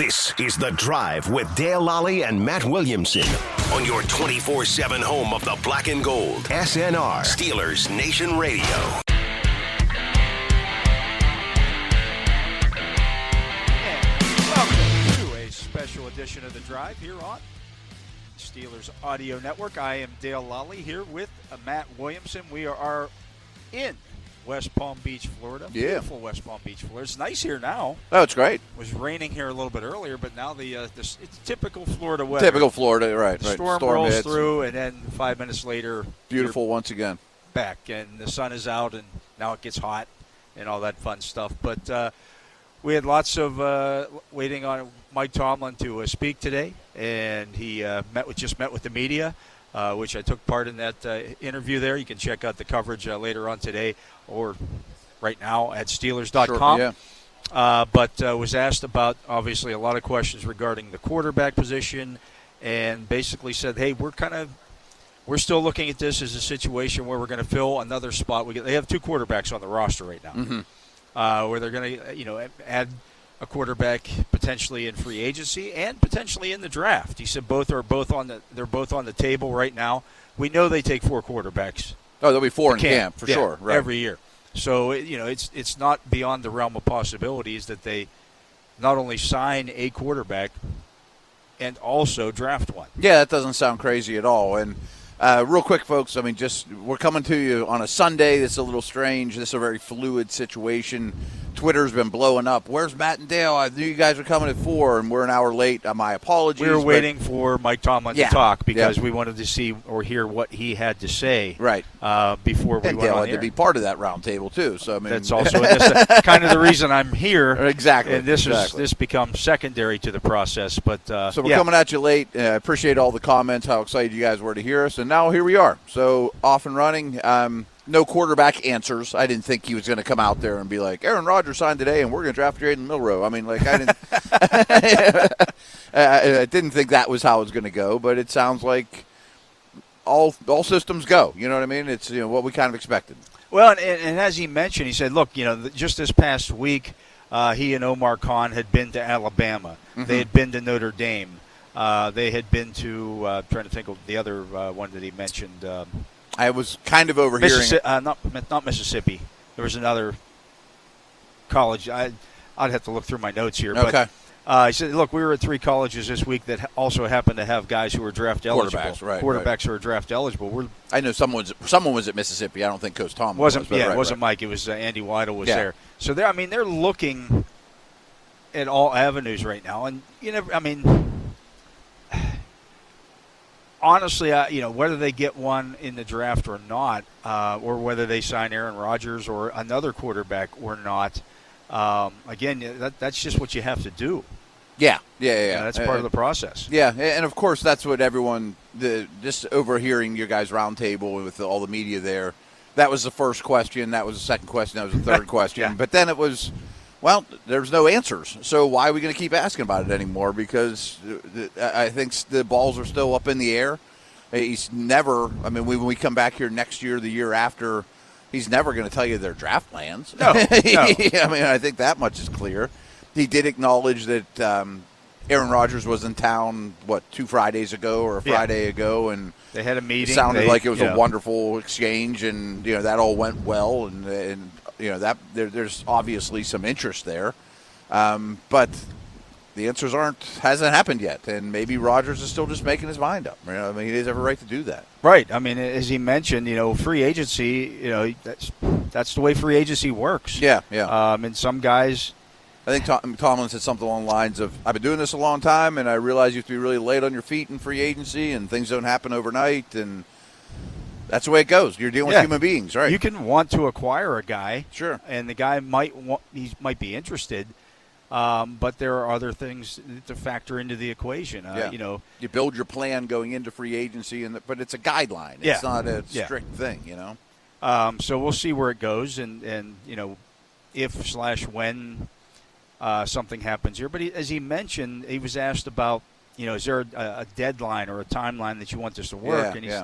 This is The Drive with Dale Lolley and Matt Williamson on your 24/7 home of the black and gold. SNR, Steelers Nation Radio. And welcome to a special edition of The Drive here on Steelers Audio Network. I am Dale Lolley here with Matt Williamson. We are in West Palm Beach, Florida. Yeah. Beautiful West Palm Beach, Florida. It's nice here now. Oh, it's great. It was raining here a little bit earlier, but now it's typical Florida weather. Typical Florida, right. Storm rolls hits through, and then 5 minutes later, beautiful once again. Back, and the sun is out, and now it gets hot and all that fun stuff. But we had lots of waiting on Mike Tomlin to speak today, and he just met with the media, which I took part in that interview there. You can check out the coverage later on today or right now at Steelers.com. Sure, yeah. But was asked about, obviously, a lot of questions regarding the quarterback position, and basically said, hey, we're still looking at this as a situation where we're going to fill another spot. They have two quarterbacks on the roster right now, where they're going to add a quarterback potentially in free agency and potentially in the draft. He said they're both on the table right now. We know they take four quarterbacks. Oh, there'll be four in camp for sure, right. Every year. So it's not beyond the realm of possibilities that they not only sign a quarterback and also draft one. Yeah, that doesn't sound crazy at all. And real quick, folks, we're coming to you on a Sunday. This is a little strange. This is a very fluid situation. Twitter's been blowing up. Where's Matt and Dale? I knew you guys were coming at 4, and we're an hour late. My apologies. We were waiting for Mike Tomlin to talk because we wanted to see or hear what he had to say before we and went Dale on had the air. to be part of that roundtable, too. So that's also kind of the reason I'm here. Exactly. And this becomes secondary to the process. But so we're coming at you late. I appreciate all the comments, how excited you guys were to hear us. And now here we are. So off and running. No quarterback answers. I didn't think he was going to come out there and be like, Aaron Rodgers signed today, and we're going to draft Jaylen Milroe. I didn't think that was how it was going to go, but it sounds like all systems go. You know what I mean? It's what we kind of expected. Well, and as he mentioned, he said, look, just this past week, he and Omar Khan had been to Alabama. Mm-hmm. They had been to Notre Dame. They had been to, trying to think of the other one that he mentioned. I was kind of overhearing. Not Mississippi. There was another college. I'd have to look through my notes here. Okay. But he said, look, we were at 3 colleges this week that also happened to have guys who were draft eligible. Quarterbacks who are draft eligible. I know someone was at Mississippi. I don't think Coach Tomlin it wasn't Mike. It was Andy Weidel was there. So they're looking at all avenues right now. And, honestly, whether they get one in the draft or not, or whether they sign Aaron Rodgers or another quarterback or not, again, that's just what you have to do. Yeah. That's part of the process. Yeah, and of course that's what everyone, just overhearing your guys' roundtable with all the media there, that was the first question, that was the second question, that was the third question. Yeah. But then it was, there's no answers. So why are we going to keep asking about it anymore? Because I think the balls are still up in the air. He's never, when we come back here next year, the year after, he's never going to tell you their draft plans. No. I think that much is clear. He did acknowledge that Aaron Rodgers was in town, 2 Fridays ago or a Friday ago, and they had a meeting. It sounded like it was a wonderful exchange, and that all went well, and there's obviously some interest there, but the answers hasn't happened yet, and maybe Rodgers is still just making his mind up. He has every right to do that. Right. As he mentioned, free agency, that's the way free agency works. Yeah. And some guys. I think Tomlin said something along the lines of, I've been doing this a long time, and I realize you have to be really late on your feet in free agency, and things don't happen overnight, and that's the way it goes. You're dealing with human beings, right? You can want to acquire a guy, sure, and the guy might be interested, but there are other things to factor into the equation. You build your plan going into free agency, but it's a guideline. It's not a strict thing, So we'll see where it goes, and if/when something happens here. But as he mentioned, he was asked about, is there a deadline or a timeline that you want this to work? And he's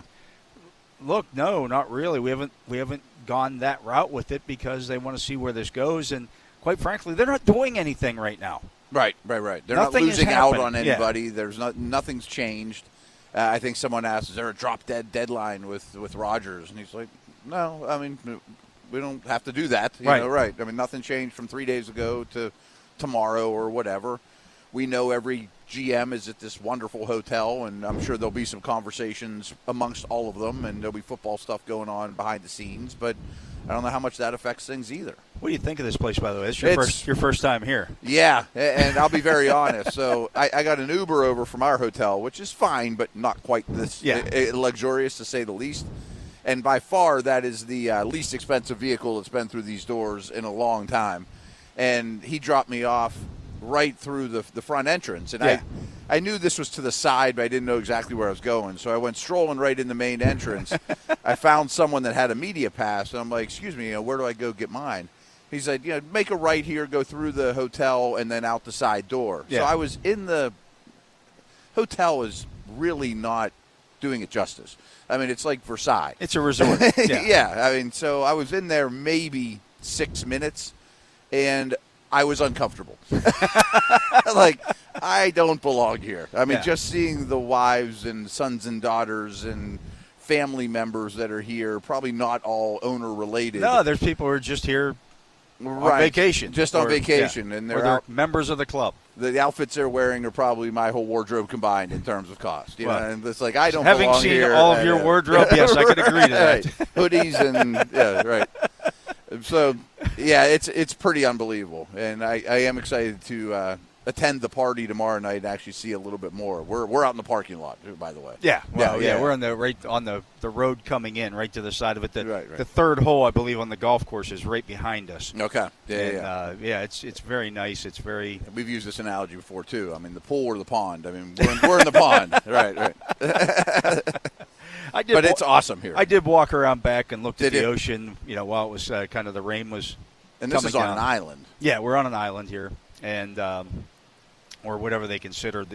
look, no, not really. We haven't gone that route with it because they want to see where this goes. And quite frankly, they're not doing anything right now. Right. They're not losing out on anybody. There's nothing's changed. I think someone asked, "Is there a drop-dead deadline with Rodgers?" And he's like, "No, I mean, we don't have to do that." You know, right? I mean, nothing changed from 3 days ago to tomorrow or whatever. We know every GM is at this wonderful hotel, and I'm sure there'll be some conversations amongst all of them, and there'll be football stuff going on behind the scenes. But I don't know how much that affects things either. What do you think of this place, by the way? It's your first time here. Yeah, and I'll be very honest. So I got an Uber over from our hotel, which is fine, but not quite this luxurious, to say the least. And by far, that is the least expensive vehicle that's been through these doors in a long time. And he dropped me off right through the front entrance. And I knew this was to the side, but I didn't know exactly where I was going. So I went strolling right in the main entrance. I found someone that had a media pass, and I'm like, excuse me, where do I go get mine? He said, make a right here, go through the hotel, and then out the side door. Yeah. So I was in the hotel is really not doing it justice. I mean, it's like Versailles. It's a resort. Yeah. I mean, so I was in there maybe 6 minutes, and I was uncomfortable. Like, I don't belong here. I mean, just seeing the wives and sons and daughters and family members that are here, probably not all owner-related. No, there's people who are just here on vacation. Just on vacation. And they're members of the club. The outfits they're wearing are probably my whole wardrobe combined in terms of cost. You know, and it's like, I don't belong here. Having seen all of your wardrobe, yes, I could agree to that. Hoodies and, right. So, it's pretty unbelievable. And I am excited to attend the party tomorrow night and actually see a little bit more. We're out in the parking lot, by the way. We're on the road coming in, right to the side of it. The third hole, I believe, on the golf course is right behind us. Okay. It's very nice. It's very. We've used this analogy before too. I mean, the pool or the pond. I mean, we're in the pond. Right. But it's awesome here. I did walk around back and looked at the ocean. While it was kind of the rain was. And this is on down. An island. Yeah, we're on an island here, and or whatever they consider.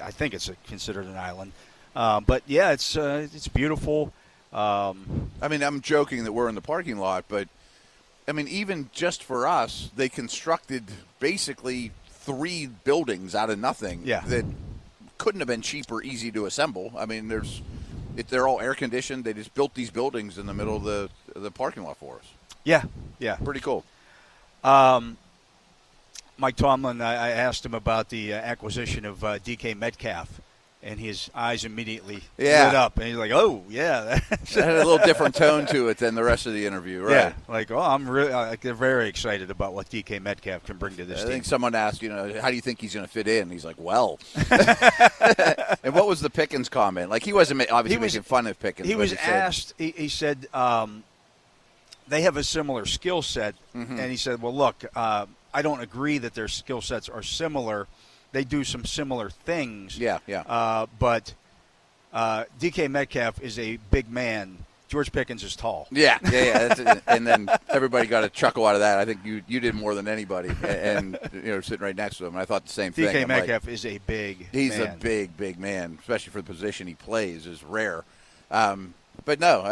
I think it's considered an island. But yeah, it's beautiful. I mean, I'm joking that we're in the parking lot, but I mean, even just for us, they constructed basically 3 buildings out of nothing. That couldn't have been cheap or easy to assemble. I mean, they're all air conditioned. They just built these buildings in the middle of the parking lot for us. Yeah, pretty cool. Mike Tomlin, I asked him about the acquisition of DK Metcalf, and his eyes immediately lit up. And he's like, oh, yeah. It had a little different tone to it than the rest of the interview, right? Yeah, like, I'm really they're very excited about what DK Metcalf can bring to this team. I think someone asked, how do you think he's going to fit in? He's like, well. And what was the Pickens comment? Like, he wasn't obviously making fun of Pickens. He was asked, he said, they have a similar skill set. Mm-hmm. And he said, well, look, I don't agree that their skill sets are similar. They do some similar things. But DK Metcalf is a big man. George Pickens is tall. Yeah. And then everybody got a chuckle out of that. I think you did more than anybody. And sitting right next to him. And I thought the same thing. DK Metcalf is a big He's man. A big man, especially for the position he plays, is rare. But no,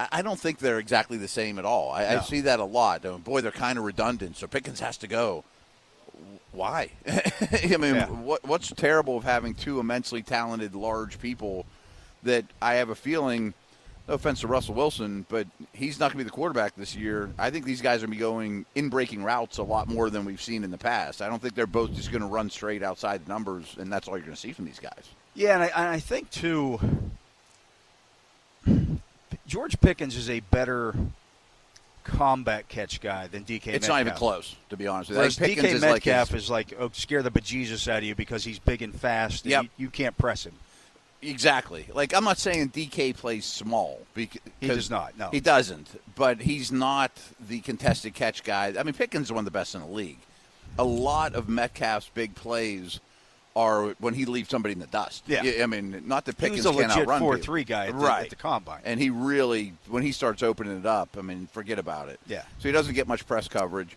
I don't think they're exactly the same at all. I see that a lot. Boy, they're kind of redundant, so Pickens has to go. Why? I mean, what's terrible of having 2 immensely talented, large people that I have a feeling, no offense to Russell Wilson, but he's not going to be the quarterback this year. I think these guys are going to be going in-breaking routes a lot more than we've seen in the past. I don't think they're both just going to run straight outside the numbers, and that's all you're going to see from these guys. Yeah, and I think, too, George Pickens is a better combat catch guy than DK Metcalf. It's not even close, to be honest with you. Whereas DK Metcalf is like scare the bejesus out of you because he's big and fast, and you can't press him. Exactly. Like, I'm not saying DK plays small. He does not, no. He doesn't, but he's not the contested catch guy. I mean, Pickens is one of the best in the league. A lot of Metcalf's big plays are when he leaves somebody in the dust. Yeah. I mean, not that Pickens can't outrun He was a legit 4-3 guy at the combine. And he really, when he starts opening it up, I mean, forget about it. Yeah. So he doesn't get much press coverage.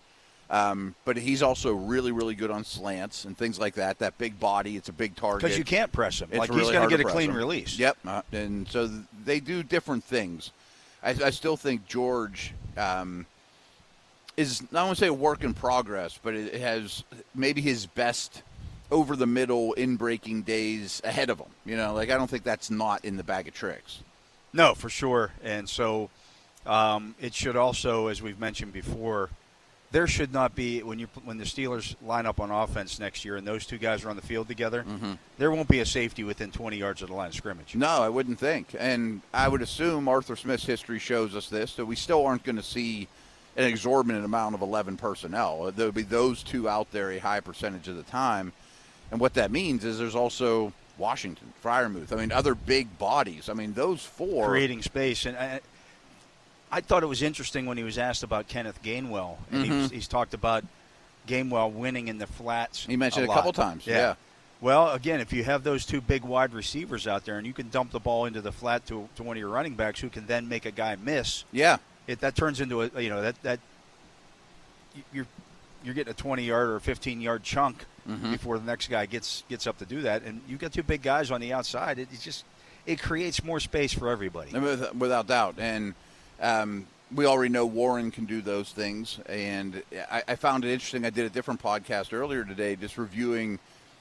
But he's also really, really good on slants and things like that. That big body, it's a big target. Because you can't press him. It's like, really he's going to get a clean him. release. Yep. And so they do different things. I still think George is, I don't want to say a work in progress, but it has maybe his best over the middle in breaking days ahead of him. You know, like I don't think that's not in the bag of tricks. No, for sure. And so it should also, as we've mentioned before, there should not be, when the Steelers line up on offense next year and those two guys are on the field together, there won't be a safety within 20 yards of the line of scrimmage. No, I wouldn't think. And I would assume Arthur Smith's history shows us this, that we still aren't going to see an exorbitant amount of 11 personnel. There'll be those two out there a high percentage of the time. And what that means is there's also Washington, Freiermuth. I mean, other big bodies. I mean, those four. Creating space. And I thought it was interesting when he was asked about Kenneth Gainwell. And he's talked about Gainwell winning in the flats. He mentioned it a couple times. Yeah. Well, again, if you have those two big wide receivers out there and you can dump the ball into the flat to one of your running backs who can then make a guy miss. Yeah. That turns into that you're getting a 20-yard or 15-yard chunk before the next guy gets up to do that, and you got two big guys on the outside. It creates more space for everybody, without doubt. And we already know Warren can do those things. And I found it interesting. I did a different podcast earlier today, just reviewing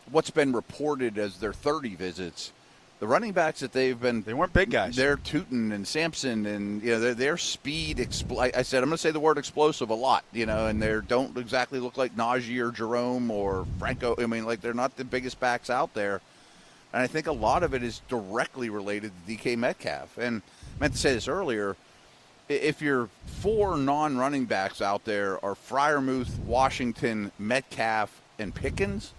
what's been reported as their 30 visits. The running backs that they weren't big guys. They're Tootin and Sampson, and their speed. I said I'm going to say the word explosive a lot, and they don't exactly look like Najee or Jerome or Franco. I mean, like they're not the biggest backs out there, and I think a lot of it is directly related to DK Metcalf. And I meant to say this earlier: if your four non-running backs out there are Freiermuth, Washington, Metcalf, and Pickens.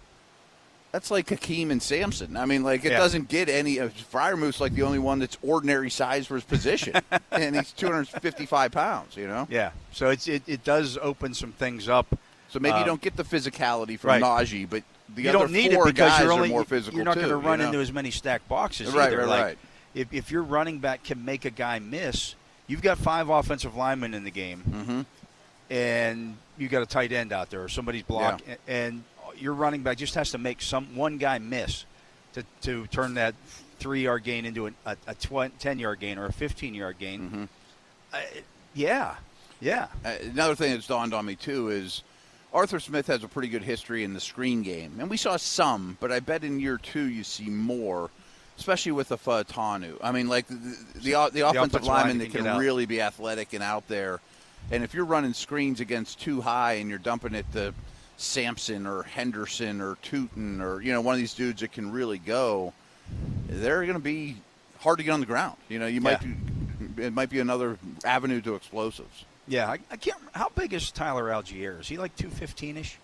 That's like Hakeem and Sampson. I mean, like, it doesn't get any – Freiermuth's like the only one that's ordinary size for his position, and he's 255 pounds, Yeah, so it does open some things up. So maybe you don't get the physicality from Najee, but the other four guys are more physical, you're not going to run into as many stacked boxes right, either. Right. If your running back can make a guy miss, you've got 5 offensive linemen in the game, and you got a tight end out there or somebody's block, and – your running back just has to make one guy miss to turn that 3-yard gain into a 10-yard gain or a 15-yard gain. Another thing that's dawned on me, too, is Arthur Smith has a pretty good history in the screen game. And we saw some, but I bet in year 2 you see more, especially with the Fatanu. I mean, like the offensive lineman that can really be athletic and out there. And if you're running screens against too high and you're dumping it to Sampson or Henderson or Tootin or one of these dudes that can really go, they're going to be hard to get on the ground. It might be another avenue to explosives. Yeah, I can't. How big is Tyler Algier? Is he like 215-ish?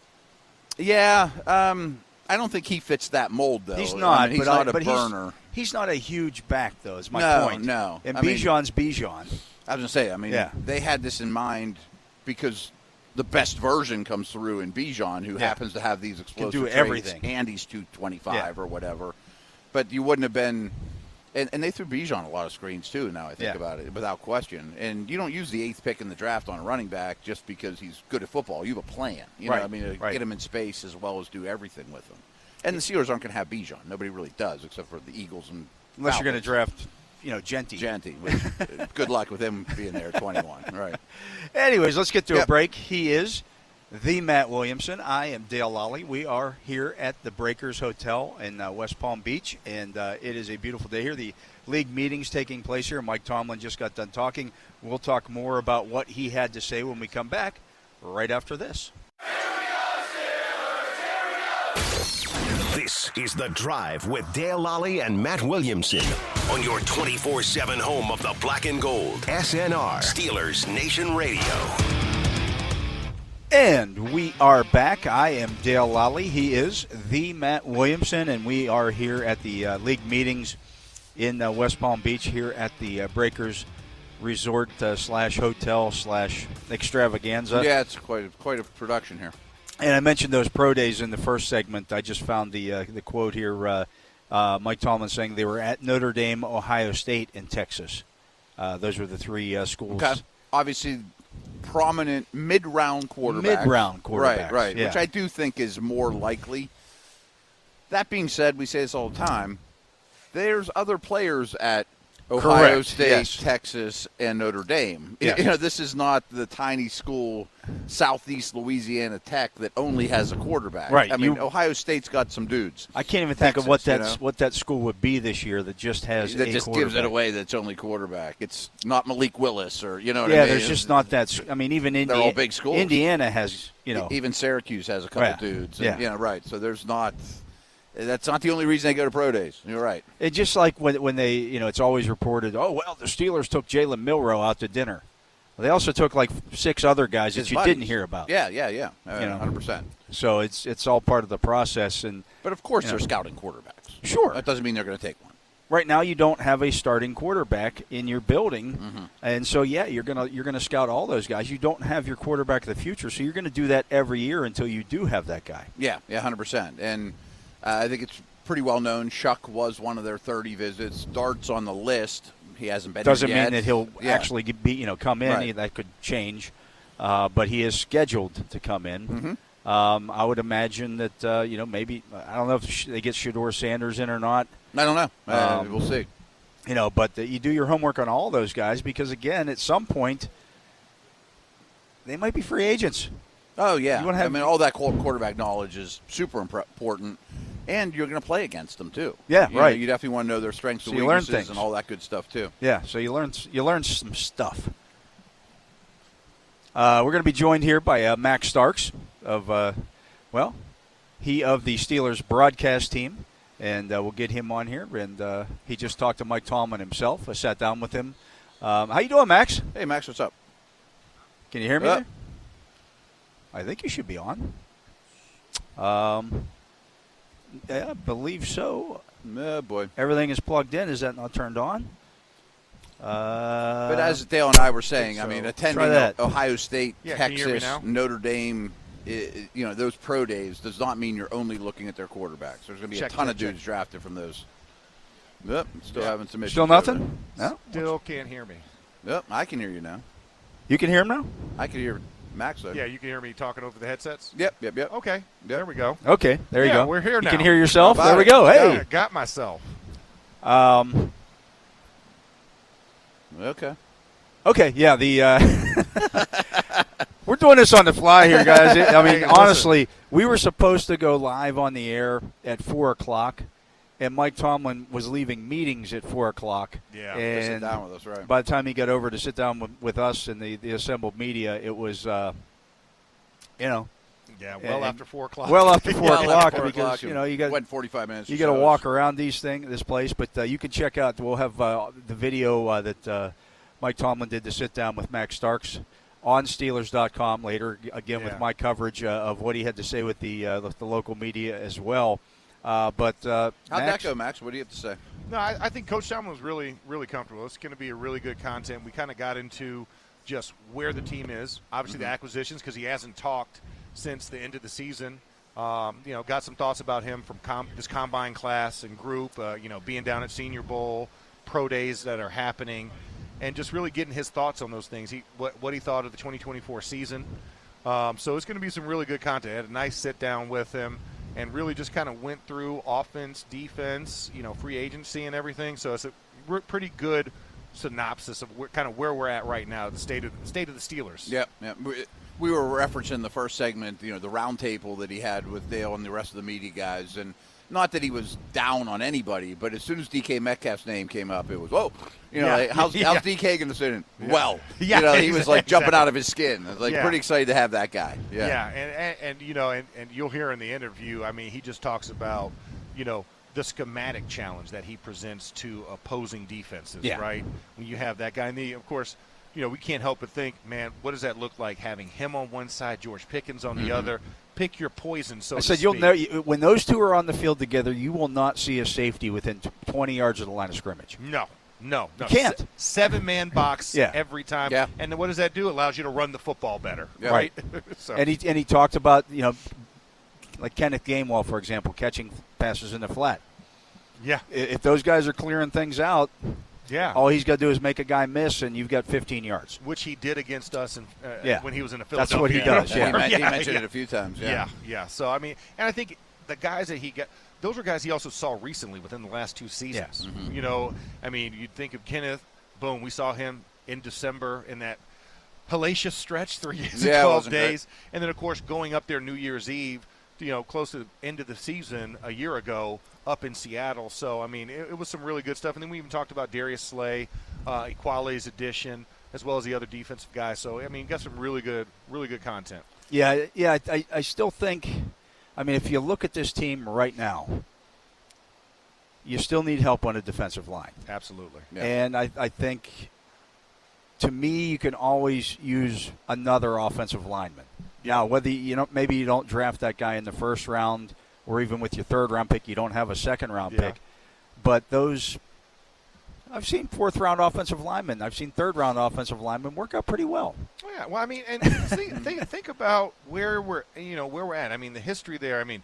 Yeah, I don't think he fits that mold though. He's not. He's not a burner. He's not a huge back though. Is my point. No. And Bijan's Bijan. I was going to say. They had this in mind because the best version comes through in Bijan, who happens to have these explosive can do traits, everything, and he's 225 or whatever. But you wouldn't have been, and they threw Bijan a lot of screens too. Now I think about it, without question. And you don't use the 8th pick in the draft on a running back just because he's good at football. You have a plan, get him in space as well as do everything with him. And the Steelers aren't going to have Bijan. Nobody really does, except for the Eagles and unless Falcons. You're going to draft. Genty. Good luck with him being there at 21. Right. Anyways, let's get to a break. He is the Matt Williamson. I am Dale Lolley. We are here at the Breakers Hotel in West Palm Beach, and it is a beautiful day here. The league meeting's taking place here. Mike Tomlin just got done talking. We'll talk more about what he had to say when we come back right after this. This is The Drive with Dale Lolley and Matt Williamson on your 24/7 home of the black and gold. SNR, Steelers Nation Radio. And we are back. I am Dale Lolley. He is the Matt Williamson, and we are here at the league meetings in West Palm Beach here at the Breakers Resort slash hotel slash extravaganza. Yeah, it's quite a production here. And I mentioned those pro days in the first segment. I just found the quote here. Mike Tomlin saying they were at Notre Dame, Ohio State, and Texas. Those were the 3 schools. Okay. Obviously, prominent mid-round quarterbacks. Right. Yeah. Which I do think is more likely. That being said, we say this all the time. There's other players at Ohio Correct. State, Yes. Texas, and Notre Dame. Yes. This is not the tiny school, Southeast Louisiana Tech, that only has a quarterback. Right. I mean, Ohio State's got some dudes. I can't even think of what Texas, what that school would be this year that just has that a just gives it away. That's only quarterback. It's not Malik Willis or what I mean. There's just not that. I mean, even they're all big schools. Indiana has even Syracuse has a couple dudes. And, right. So there's not. That's not the only reason they go to pro days. You're right. It's just like when they, it's always reported, oh, well, the Steelers took Jalen Milroe out to dinner. Well, they also took like 6 other guys that you didn't hear about. Yeah. 100%. So it's all part of the process. But, of course, they're scouting quarterbacks. Sure. That doesn't mean they're going to take one. Right now, you don't have a starting quarterback in your building, and so you're gonna scout all those guys. You don't have your quarterback of the future, so you're going to do that every year until you do have that guy. Yeah, 100%. And I think it's pretty well known. Shuck was one of their 30 visits. Dart's on the list. He hasn't been Doesn't here yet. mean that he'll actually come in. Right. That could change, but he is scheduled to come in. I would imagine that maybe I don't know if they get Shedeur Sanders in or not. I don't know. We'll see. But you do your homework on all those guys because again, at some point, they might be free agents. Oh yeah, I mean all that quarterback knowledge is super important. And you're going to play against them too. Yeah, right. You definitely want to know their strengths and you learn weaknesses things. and all that good stuff too. Yeah, so you learn some stuff. We're going to be joined here by Max Starks of he of the Steelers broadcast team, and we'll get him on here. And he just talked to Mike Tomlin himself. I sat down with him. How you doing, Max? Hey, Max, what's up? Can you hear me? There? I think you should be on. Yeah, I believe so. Oh, boy. Everything is plugged in. Is that not turned on? But as Dale and I were saying, I mean, attending Ohio State, Texas, Notre Dame, those pro days does not mean you're only looking at their quarterbacks. There's going to be a ton of dudes drafted from those. Yep, still having some issues. Still nothing? No? Still can't hear me. Yep, I can hear you now. You can hear him now? I can hear Max, though. Yeah, you can hear me talking over the headsets? Yep. Okay, there we go. Okay, there you go. We're here now. You can hear yourself? There we go. Hey. Yeah, got myself. Okay. Okay, yeah, we're doing this on the fly here, guys. I mean, honestly, we were supposed to go live on the air at 4 o'clock, and Mike Tomlin was leaving meetings at 4 o'clock. Yeah, to sit down with us, right. By the time he got over to sit down with us and the assembled media, it was, Yeah, well after 4 o'clock. Well after 4 o'clock after 4 because, o'clock, you got went 45 minutes. You got to walk around this place, but you can check out. We'll have the video that Mike Tomlin did to sit down with Max Starks on Steelers.com later. Again, with my coverage of what he had to say with the local media as well. How'd that go, Max? What do you have to say? No, I think Coach Tomlin was really, really comfortable. It's going to be a really good content. We kind of got into just where the team is. Obviously, the acquisitions because he hasn't talked since the end of the season. Got some thoughts about him from this combine class and group, being down at Senior Bowl, pro days that are happening, and just really getting his thoughts on those things, what he thought of the 2024 season. So it's going to be some really good content. I had a nice sit-down with him and really just kind of went through offense, defense, free agency and everything. So it's a pretty good synopsis of where we're at right now, the state of the Steelers. Yeah. We were referencing the first segment, the round table that he had with Dale and the rest of the media guys, and not that he was down on anybody, but as soon as DK Metcalf's name came up, it was, whoa, how's DK going to sit in? Yeah. Well, he was like jumping out of his skin. I was like pretty excited to have that guy. Yeah, and you'll hear in the interview, I mean, he just talks about, the schematic challenge that he presents to opposing defenses, right? When you have that guy, and of course, we can't help but think, man, what does that look like having him on one side, George Pickens on the other? Pick your poison, so to speak. You'll know when those two are on the field together, you will not see a safety within 20 yards of the line of scrimmage. No. You can't. 7-man box every time. Yeah. And then what does that do? It allows you to run the football better. Yeah. Right. So. And he talked about, like Kenneth Gainwell, for example, catching passes in the flat. Yeah. If those guys are clearing things out, all he's got to do is make a guy miss, and you've got 15 yards. Which he did against us when he was in the Philadelphia. That's what he does, He mentioned it a few times. Yeah. So, I mean, and I think the guys that he got, those were guys he also saw recently within the last 2 seasons. Yes. Mm-hmm. You know, I mean, you'd think of Kenneth. Boom, we saw him in December in that hellacious stretch, 3 years and 12 days. Great. And then, of course, going up there New Year's Eve, you know, close to the end of the season a year ago up in Seattle. So, I mean, it was some really good stuff. And then we even talked about Darius Slay, Equale's addition, as well as the other defensive guys. So, I mean, got some really good content. Yeah, I still think, I mean, if you look at this team right now, you still need help on the defensive line. Absolutely. Yeah. And I think, to me, you can always use another offensive lineman. Now, whether maybe you don't draft that guy in the first round, or even with your third-round pick, you don't have a second-round pick. But those, I've seen fourth-round offensive linemen, I've seen third-round offensive linemen work out pretty well. Yeah, well, I mean, and think about where we're at. I mean, the history there. I mean,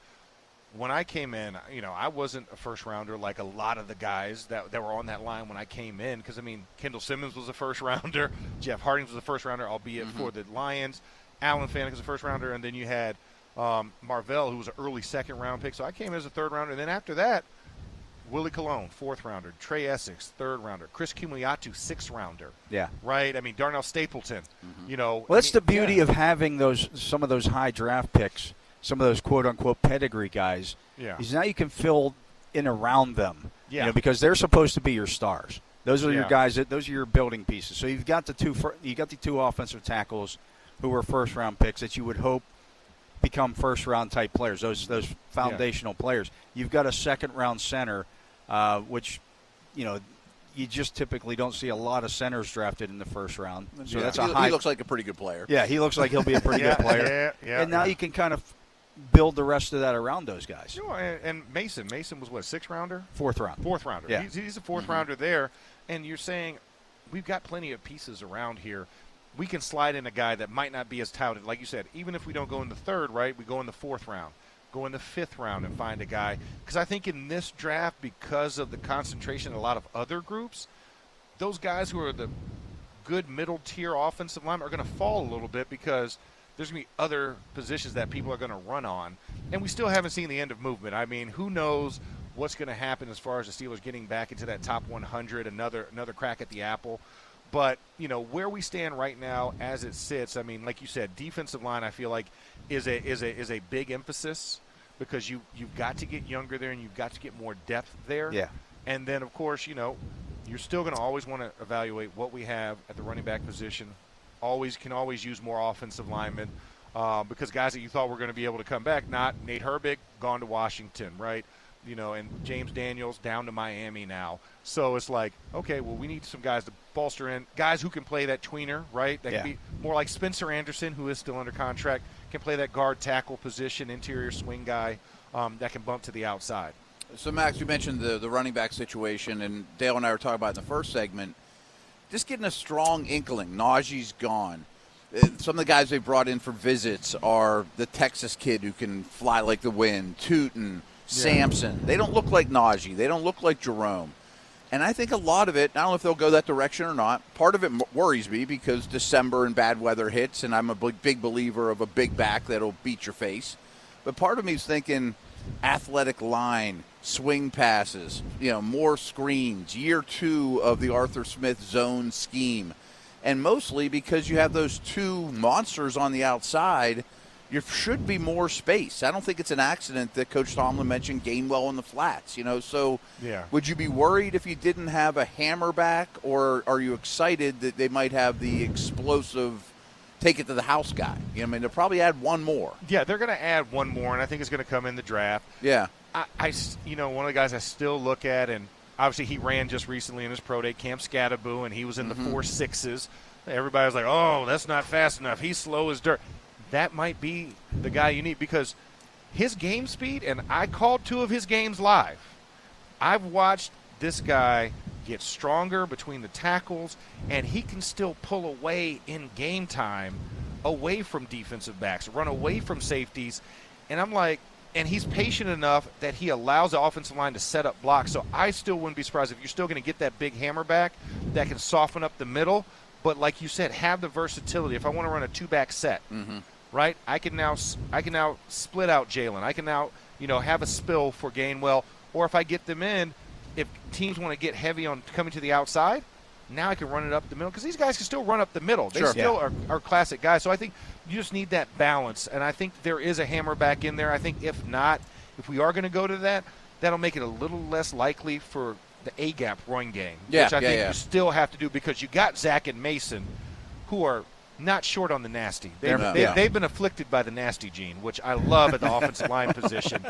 when I came in, you know, I wasn't a first-rounder like a lot of the guys that were on that line when I came in, because, I mean, Kendall Simmons was a first-rounder, Jeff Harding was a first-rounder, albeit for the Lions. Alan Fanek was a first-rounder, and then you had Marvell, who was an early second-round pick. So I came in as a third-rounder, and then after that, Willie Colon, fourth-rounder, Trey Essex, third-rounder, Chris Kumuiatu, sixth-rounder. Yeah. Right? I mean, Darnell Stapleton, you know. Well, that's the beauty of having some of those high draft picks, some of those quote-unquote pedigree guys, is now you can fill in around them, you know, because they're supposed to be your stars. Those are your guys. Those are your building pieces. So you've got the two offensive tackles who were first-round picks that you would hope become first-round type players, those foundational players. You've got a second-round center, which, you know, you just typically don't see a lot of centers drafted in the first round. So that's a high. He looks like a pretty good player. Yeah, he looks like he'll be a pretty good player. And now you can kind of build the rest of that around those guys. You know, and Mason was what, sixth-rounder? Fourth-rounder. Fourth-rounder. Yeah. He's a fourth-rounder there. And you're saying we've got plenty of pieces around here. We can slide in a guy that might not be as touted. Like you said, even if we don't go in the third, right, we go in the fourth round, go in the fifth round and find a guy. Because I think in this draft, because of the concentration in a lot of other groups, those guys who are the good middle-tier offensive linemen are going to fall a little bit because there's going to be other positions that people are going to run on. And we still haven't seen the end of movement. I mean, who knows what's going to happen as far as the Steelers getting back into that top 100, another crack at the apple. But, you know, where we stand right now as it sits, I mean, like you said, defensive line I feel like is a big emphasis because you've got to get younger there and you've got to get more depth there. Yeah. And then, of course, you know, you're still going to always want to evaluate what we have at the running back position. Can always use more offensive linemen because guys that you thought were going to be able to come back, not Nate Herbig, gone to Washington, right? You know, and James Daniels down to Miami now. So it's like, okay, well, we need some guys to bolster in, guys who can play that tweener, right? That can be more like Spencer Anderson, who is still under contract, can play that guard tackle position, interior swing guy that can bump to the outside. So, Max, you mentioned the running back situation, and Dale and I were talking about it in the first segment. Just getting a strong inkling. Najee's gone. Some of the guys they brought in for visits are the Texas kid who can fly like the wind, Tootin, Sampson. They don't look like Najee. They don't look like Jerome. And I think a lot of it, I don't know if they'll go that direction or not, part of it worries me because December and bad weather hits, and I'm a big believer of a big back that'll beat your face. But part of me is thinking athletic line, swing passes, you know, more screens, year 2 of the Arthur Smith zone scheme. And mostly because you have those two monsters on the outside, there should be more space. I don't think it's an accident that Coach Tomlin mentioned Gainwell in the flats, you know. So would you be worried if you didn't have a hammer back, or are you excited that they might have the explosive take it to the house guy? You know, I mean, they'll probably add one more. Yeah, they're going to add one more, and I think it's going to come in the draft. Yeah. I you know, one of the guys I still look at, and obviously he ran just recently in his pro day, Camp Scattaboo, and he was in the 4.6s. Everybody was like, oh, that's not fast enough. He's slow as dirt. That might be the guy you need because his game speed, and I called 2 of his games live. I've watched this guy get stronger between the tackles, and he can still pull away in game time away from defensive backs, run away from safeties. And I'm like, and he's patient enough that he allows the offensive line to set up blocks. So I still wouldn't be surprised if you're still going to get that big hammer back that can soften up the middle. But like you said, have the versatility. If I want to run a 2-back set, right? I can now split out Jaylen. I can now have a spill for Gainwell, or if I get them in, if teams want to get heavy on coming to the outside, now I can run it up the middle because these guys can still run up the middle. They still are classic guys. So I think you just need that balance, and I think there is a hammer back in there. I think if not, if we are going to go to that, that'll make it a little less likely for the A-gap run game, which I think you still have to do because you got Zach and Mason who are not short on the nasty. They've been afflicted by the nasty gene, which I love at the offensive line position.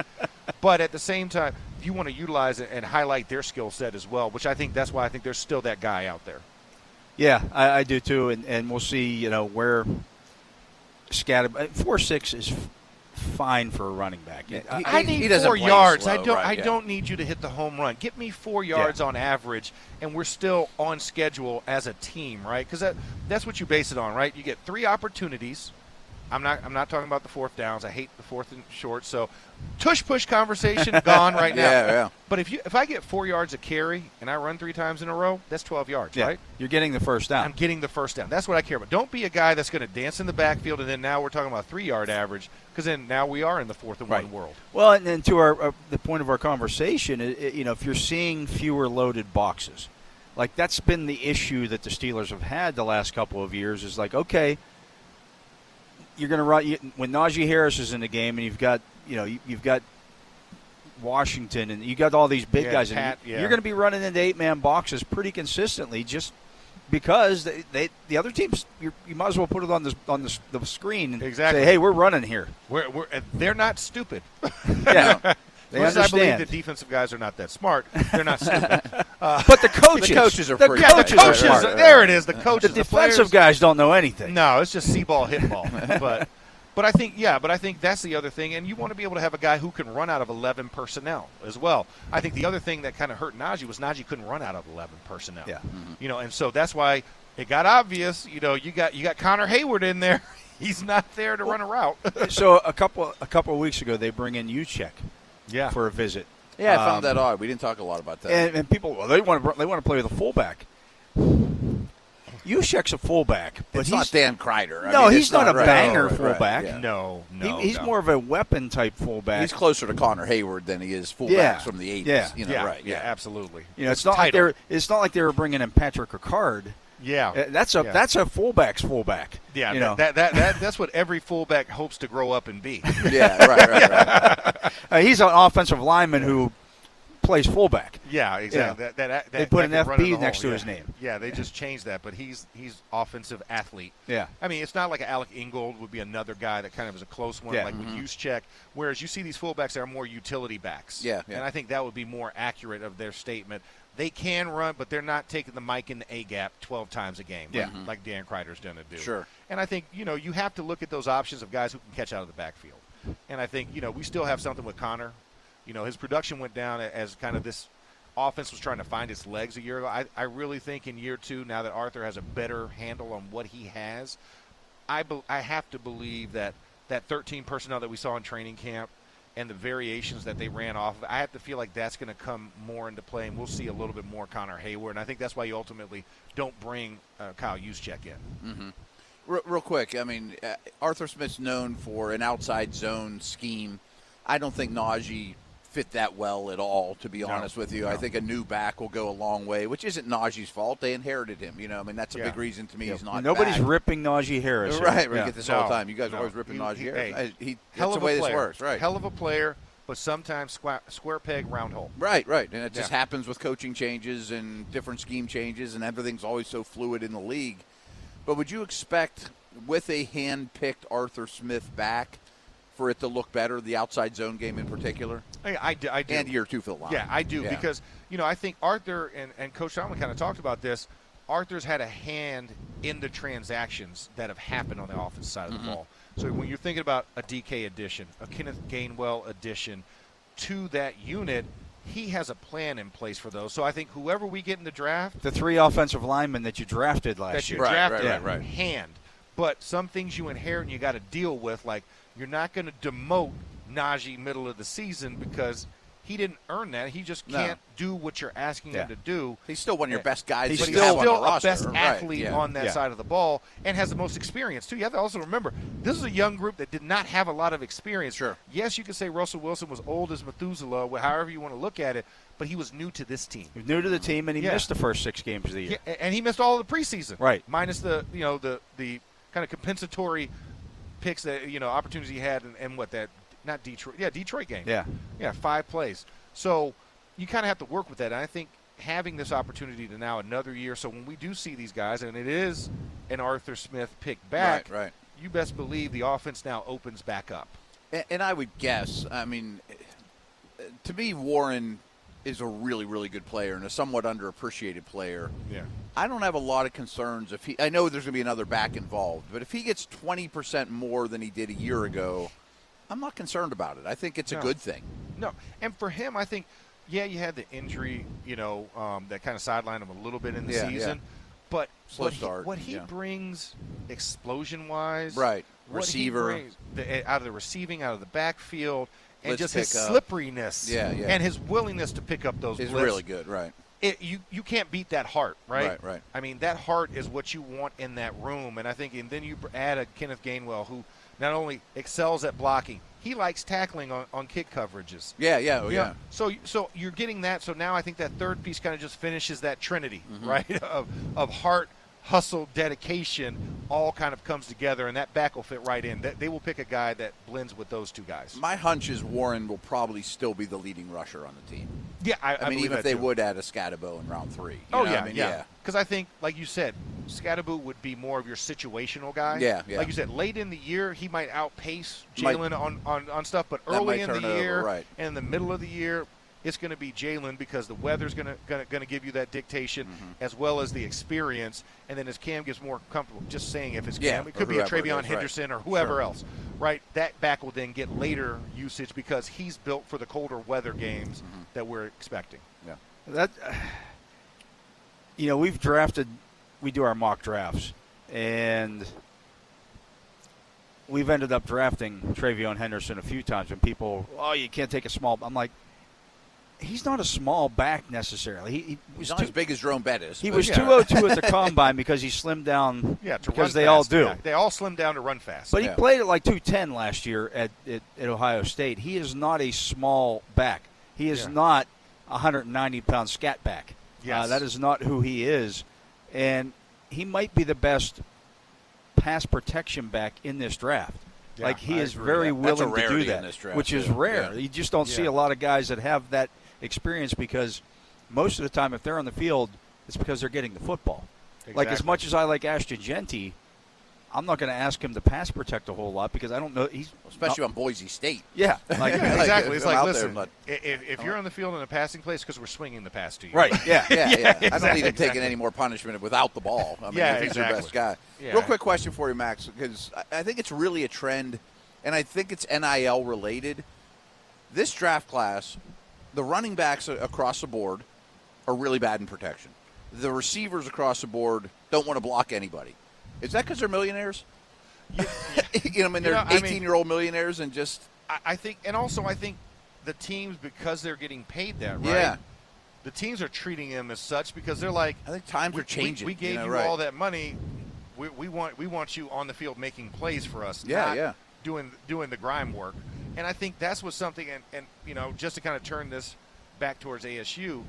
But at the same time, you want to utilize it and highlight their skill set as well, which I think that's why I think there's still that guy out there. Yeah, I do too, and we'll see, where scattered 4.6 is fine for a running back. I need 4 yards. Slow, I don't need you to hit the home run. Get me 4 yards on average, and we're still on schedule as a team, right? Because that's what you base it on, right? You get 3 opportunities. I'm not talking about the fourth downs. I hate the fourth and short. So, tush push conversation gone right now. Yeah. But if I get 4 yards a carry and I run 3 times in a row, that's 12 yards, right? You're getting the first down. I'm getting the first down. That's what I care about. Don't be a guy that's going to dance in the backfield and then now we're talking about 3-yard average because then now we are in the 4th and 1 world. Well, and then to the point of our conversation, if you're seeing fewer loaded boxes, like that's been the issue that the Steelers have had the last couple of years. Is like, okay, you're going to run when Najee Harris is in the game, and you've got Washington, and you got all these big guys. You're going to be running into 8-man boxes pretty consistently, just because the other teams, you might as well put it on the screen and say, hey, we're running here. They're not stupid. Yeah. They understand. I believe the defensive guys are not that smart. They're not stupid. But the coaches are pretty smart. The coaches are smart. There it is. The coaches. The defensive guys don't know anything. No, it's just see ball, hit ball. But I think that's the other thing, and you want to be able to have a guy who can run out of 11 personnel as well. I think the other thing that kind of hurt Najee was Najee couldn't run out of 11 personnel. Yeah. Mm-hmm. And so that's why it got obvious. You got Connor Hayward in there. He's not there to run a route. So a couple of weeks ago, they bring in Juszczyk. Yeah, for a visit. Yeah, I found that odd. We didn't talk a lot about that. And people, they want to play with a fullback. Juszczyk's a fullback, but he's not Dan Kreider. He's not a banger fullback. Yeah. No, he's more of a weapon type fullback. He's closer to Connor Hayward than he is fullbacks from the 80s. Yeah, absolutely. It's not like they were bringing in Patrick Ricard. Yeah, that's a fullback's fullback. Yeah, that's what every fullback hopes to grow up and be. Yeah, right. He's an offensive lineman who plays fullback. Yeah, exactly. Yeah. They put an FB next to his name. Yeah, they just changed that, but he's offensive athlete. Yeah. I mean, it's not like Alec Ingold would be another guy that kind of is a close one, like with Juszczyk, whereas you see these fullbacks that are more utility backs. Yeah. And I think that would be more accurate of their statement. They can run, but they're not taking the mic in the A-gap 12 times a game like Dan Kreider's going to do. Sure. And I think, you have to look at those options of guys who can catch out of the backfield. And I think, we still have something with Connor. His production went down as kind of this offense was trying to find its legs a year ago. I really think in year 2, now that Arthur has a better handle on what he has, I have to believe that 13 personnel that we saw in training camp and the variations that they ran off of, I have to feel like that's going to come more into play, and we'll see a little bit more Connor Hayward. And I think that's why you ultimately don't bring Kyle Juszczyk in. Mm-hmm. Real quick, I mean, Arthur Smith's known for an outside zone scheme. I don't think Najee fit that well at all, to be honest with you. No. I think a new back will go a long way, which isn't Najee's fault. They inherited him. That's a big reason to me he's not Nobody's back. Ripping Najee Harris. Right. We get this all the time. You guys are always ripping Najee Harris. That's the way this works. Right. Hell of a player, but sometimes square peg, round hole. Right. And it just happens with coaching changes and different scheme changes, and everything's always so fluid in the league. But would you expect, with a hand-picked Arthur Smith back, for it to look better, the outside zone game in particular? I do. And year 2 for the line. Yeah, I do. Because, I think Arthur and Coach Tomlin kind of talked about this. Arthur's had a hand in the transactions that have happened on the offensive side of the ball. So when you're thinking about a DK addition, a Kenneth Gainwell addition to that unit, he has a plan in place for those. So I think whoever we get in the draft. The 3 offensive linemen that you drafted last year. Right. Hand. But some things you inherit and you got to deal with, like you're not going to demote Najee middle of the season because he didn't earn that. He just can't do what you're asking him to do. He's still one of your best guys. He's that you still have on the a roster. best athlete on that Yeah. side of the ball and has the most experience, too. You have to also remember, this is a young group that did not have a lot of experience. Sure. Yes, you could say Russell Wilson was old as Methuselah, however you want to look at it, but he was new to this team. He was new to the team, and he missed the first 6 games of the year. Yeah, and he missed all of the preseason. Right. Minus the kind of compensatory picks that, opportunities he had and what that, not Detroit. Yeah, Detroit game. Yeah. Yeah, 5 plays. So you kind of have to work with that. And I think having this opportunity to now another year, so when we do see these guys, and it is an Arthur Smith pick back, Right. you best believe the offense now opens back up. And I would guess, I mean, to me, Warren is a really, really good player and a somewhat underappreciated player. Yeah. I don't have a lot of concerns if he – I know there's going to be another back involved, but if he gets 20% more than he did a year ago, I'm not concerned about it. I think it's a good thing. No. And for him, I think, you had the injury, that kind of sidelined him a little bit in the season. But Slow start, what he brings explosion-wise. Right. What Receiver. he brings, out of the receiving, out of the backfield, and Blitz just his pickup. slipperiness Yeah. and his willingness to pick up those Is blitz. really good, right. You can't beat that heart, right? Right. I mean, that heart is what you want in that room. And I think, and then you add a Kenneth Gainwell who not only excels at blocking, he likes tackling on kick coverages. Yeah. So you're getting that. So now I think that third piece kind of just finishes that trinity, right? Of heart, hustle, dedication, all kind of comes together, and that back will fit right in. They will pick a guy that blends with those two guys. My hunch is Warren will probably still be the leading rusher on the team. Yeah, I mean, believe even if that they too. would add a Scatabo in round 3. Yeah. Because I think, like you said, Scatabo would be more of your situational guy. Yeah. Like you said, late in the year, he might outpace Jaylen on stuff, but early in the year right. and in the middle of the year, it's going to be Jaylen because the weather's going to give you that dictation as well as the experience. And then as Cam gets more comfortable, just saying if it's Cam, it could be a Treyon Henderson or whoever else, right? That back will then get later usage because he's built for the colder weather games that we're expecting. Yeah. That we do our mock drafts, and we've ended up drafting Treyon Henderson a few times, and people, you can't take a small. I'm like, he's not a small back necessarily. He's not as big as Jerome Bettis. He was 202 at the combine because he slimmed down. Yeah, because they all do. Yeah, they all slim down to run fast. But he played at like 210 last year at Ohio State. He is not a small back. He is not a 190-pound scat back. Yes. That is not who he is. And he might be the best pass protection back in this draft. Yeah, like he I is agree. very That's a willing to do rarity that, in this draft, which is rare. You just don't see a lot of guys that have that experience because most of the time if they're on the field, it's because they're getting the football. Exactly. Like as much as I like Ashton Genty, I'm not going to ask him to pass protect a whole lot because I don't know. Especially on Boise State. Yeah. Like, exactly. It's I'm like, out listen, there, if you're on the field in a passing place, because we're swinging the pass to you. Right, yeah. Yeah. I don't need him taking any more punishment without the ball. I mean, if he's your best guy. Yeah. Real quick question for you, Max, because I think it's really a trend, and I think it's NIL related. This draft class, the running backs across the board are really bad in protection. The receivers across the board don't want to block anybody. Is that because they're millionaires? They're 18-year-old millionaires and just – I think the teams, because they're getting paid that, right? Yeah. The teams are treating them as such because they're like, I think times are changing. We gave you all that money. We want you on the field making plays for us. Not doing the grime work. And I think that's what's something. And just to kind of turn this back towards ASU.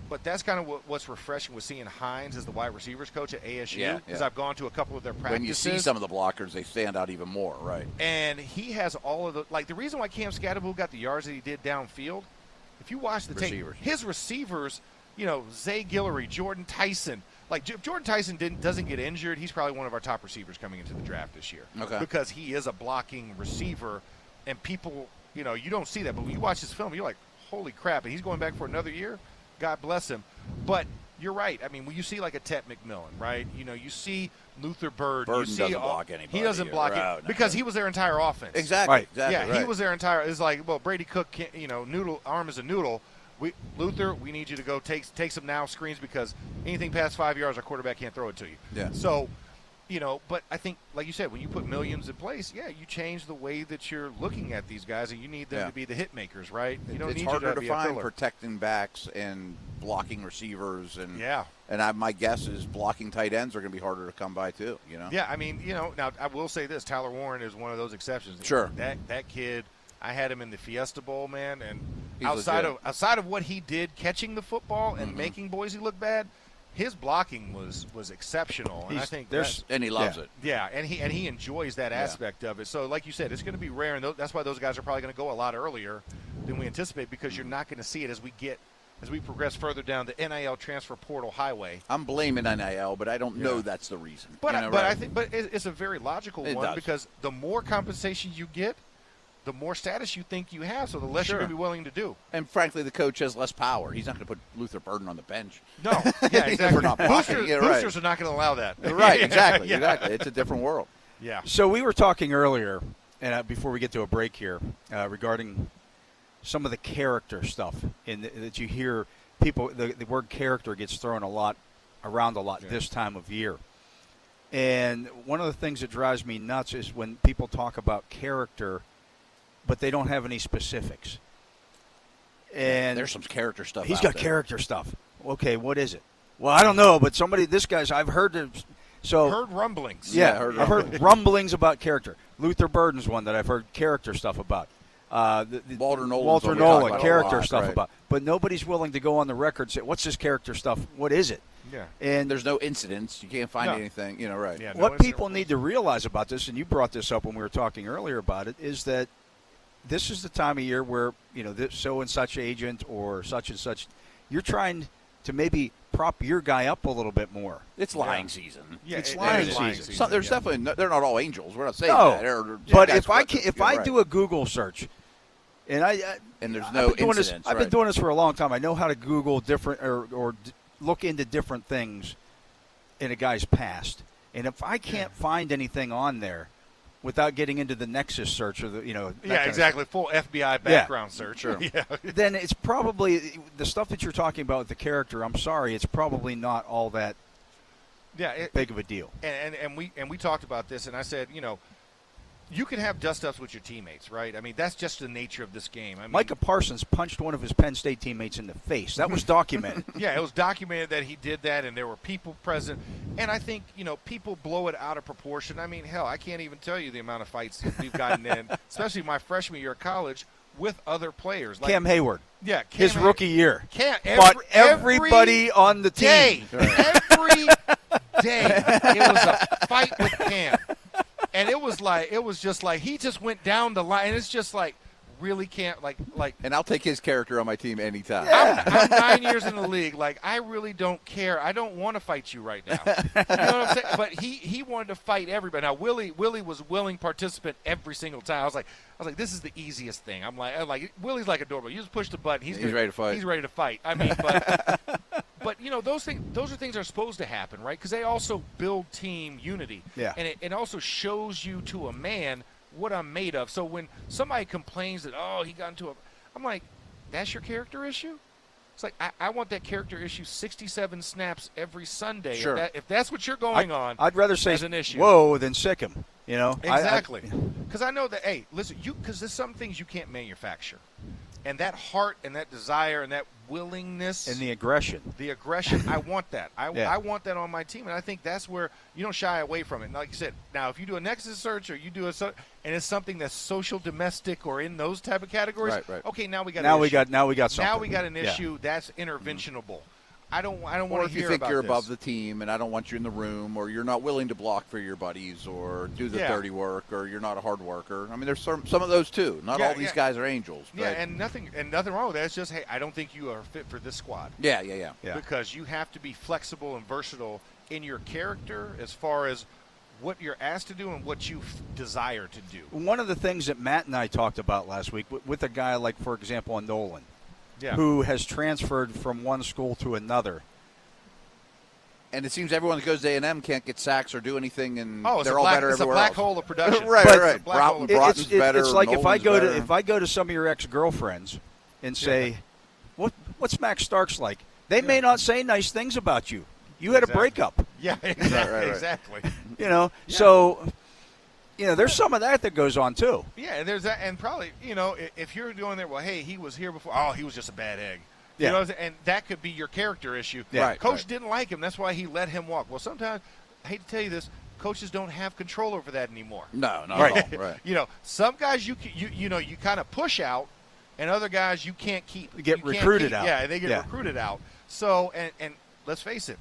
But that's kind of what's refreshing with seeing Hines as the wide receivers coach at ASU. Because I've gone to a couple of their practices. When you see some of the blockers, they stand out even more, right? And he has all of the reason why Cam Scatterbull got the yards that he did downfield. If you watch the tape, his receivers, Zay Guillory, Jordan Tyson. Like if Jordan Tyson doesn't get injured, he's probably one of our top receivers coming into the draft this year. Okay. Because he is a blocking receiver, and people, you don't see that. But when you watch his film, you're like, holy crap! And he's going back for another year. God bless him. But you're right. I mean, when you see like a Tet McMillan, right? You see Luther Bird. Burden you see doesn't block anybody. He doesn't block it because he was their entire offense. Exactly. Right. Exactly. He was their entire. It's like, well, Brady Cook can't. Noodle arm is a noodle. Luther, we need you to go take some now screens because anything past 5 yards, our quarterback can't throw it to you. Yeah. So, but I think, like you said, when you put millions in place, you change the way that you're looking at these guys, and you need them to be the hit makers, right? You don't it's need harder you to to be find a filler. protecting backs and blocking receivers, and my guess is blocking tight ends are going to be harder to come by too. Yeah, I mean, now I will say this: Tyler Warren is one of those exceptions. Sure, that kid, I had him in the Fiesta Bowl, man, and He's outside legit. of what he did catching the football and making Boise look bad, his blocking was exceptional, and I think and he loves it. Yeah, and he enjoys that aspect of it. So, like you said, it's going to be rare, and that's why those guys are probably going to go a lot earlier than we anticipate, because you're not going to see it as we progress further down the NIL transfer portal highway. I'm blaming NIL, but I don't know that's the reason. But I think it's a very logical one, because the more compensation you get, the more status you think you have, so the less you're going to be willing to do. And frankly, the coach has less power. He's not going to put Luther Burden on the bench. No, yeah, exactly. Boosters are not going to allow that. Right, exactly. It's a different world. Yeah. So we were talking earlier, and before we get to a break here, regarding some of the character stuff that you hear people. The word character gets thrown around a lot this time of year. And one of the things that drives me nuts is when people talk about character, but they don't have any specifics. And there's some character stuff. He's got character stuff. Okay, what is it? Well, I don't know, but I've heard heard rumblings. Yeah, I've heard rumblings about character. Luther Burden's one that I've heard character stuff about. Walter Nolan, character stuff about. But nobody's willing to go on the record and say, what's this character stuff? What is it? Yeah. And there's no incidents. You can't find anything, right. Yeah, what people need to realize about this, and you brought this up when we were talking earlier about it, is that this is the time of year where, this so-and-such agent or such and such, you're trying to maybe prop your guy up a little bit more. It's lying season. Yeah, it's lying season. There's definitely they're not all angels. We're not saying that. But if I do a Google search, and there's no incidents, I've been doing this for a long time. I know how to Google different or look into different things in a guy's past, and if I can't find anything on there without getting into the Nexus search or exactly, full FBI background search. Sure. Then it's probably the stuff that you're talking about with the character. I'm sorry, it's probably not all that big of a deal. And we talked about this, and I said, you can have dust-ups with your teammates, right? I mean, that's just the nature of this game. I mean, Micah Parsons punched one of his Penn State teammates in the face. That was documented. Yeah, it was documented that he did that, and there were people present. And I think, people blow it out of proportion. I mean, hell, I can't even tell you the amount of fights we've gotten in, especially my freshman year of college, with other players. Like Cam Hayward. Yeah, his rookie year. Fought everybody on the team. Every day. It was a fight with Cam. And it was just like he just went down the line, and it's just like really can't like. And I'll take his character on my team anytime. Yeah. I'm 9 years in the league. Like, I really don't care. I don't want to fight you right now. You know what I'm saying? But he wanted to fight everybody. Now Willie was willing participant every single time. I was like, this is the easiest thing. I'm like Willie's like a doorbell. You just push the button. He's ready to fight. He's ready to fight. I mean, but those are things that are supposed to happen, right? Because they also build team unity. Yeah. And it also shows you to a man what I'm made of. So when somebody complains that, he got into I'm like, that's your character issue? It's like, I want that character issue 67 snaps every Sunday. Sure. If that's what you're going on, I'd rather say as an issue. Whoa than sick him. Exactly. Because I know that, hey, listen, because there's some things you can't manufacture. And that heart and that desire and that willingness. And the aggression. I want that. I want that on my team. And I think that's where you don't shy away from it. And like you said, now if you do a Nexus search or you do and it's something that's social, domestic, or in those type of categories, right. Okay, now we got now an we issue. got something. Now we got an issue that's interventionable. I don't want to hear about this. Or if you think you're above the team and I don't want you in the room, or you're not willing to block for your buddies or do the dirty work, or you're not a hard worker. I mean, there's some of those too. Not all these guys are angels. Yeah, and nothing wrong with that. It's just, hey, I don't think you are fit for this squad. Yeah. Because you have to be flexible and versatile in your character as far as what you're asked to do and what you desire to do. One of the things that Matt and I talked about last week with a guy like, for example, a Nolan, who has transferred from one school to another. And it seems everyone that goes to A&M can't get sacks or do anything, and they're all better everywhere else. It's a black hole of production. right. Broughton's better. It's like Nolan's if I go to some of your ex-girlfriends and say, "What's Max Starks like?" They may not say nice things about you. You had a breakup. Yeah, exactly. Right. Exactly. So, there's some of that goes on too. Yeah, and there's that, and probably, if you're doing there, well, hey, he was here before. Oh, he was just a bad egg. Yeah. You know what I'm saying? And that could be your character issue. Yeah. Right, Coach right. didn't like him. That's why he let him walk. Well, sometimes, I hate to tell you this, coaches don't have control over that anymore. No, not Right. at all. Right. Some guys you kind of push out, and other guys you can't keep. Get you can't recruited keep. out. Yeah, they get Yeah. recruited out. So, and let's face it,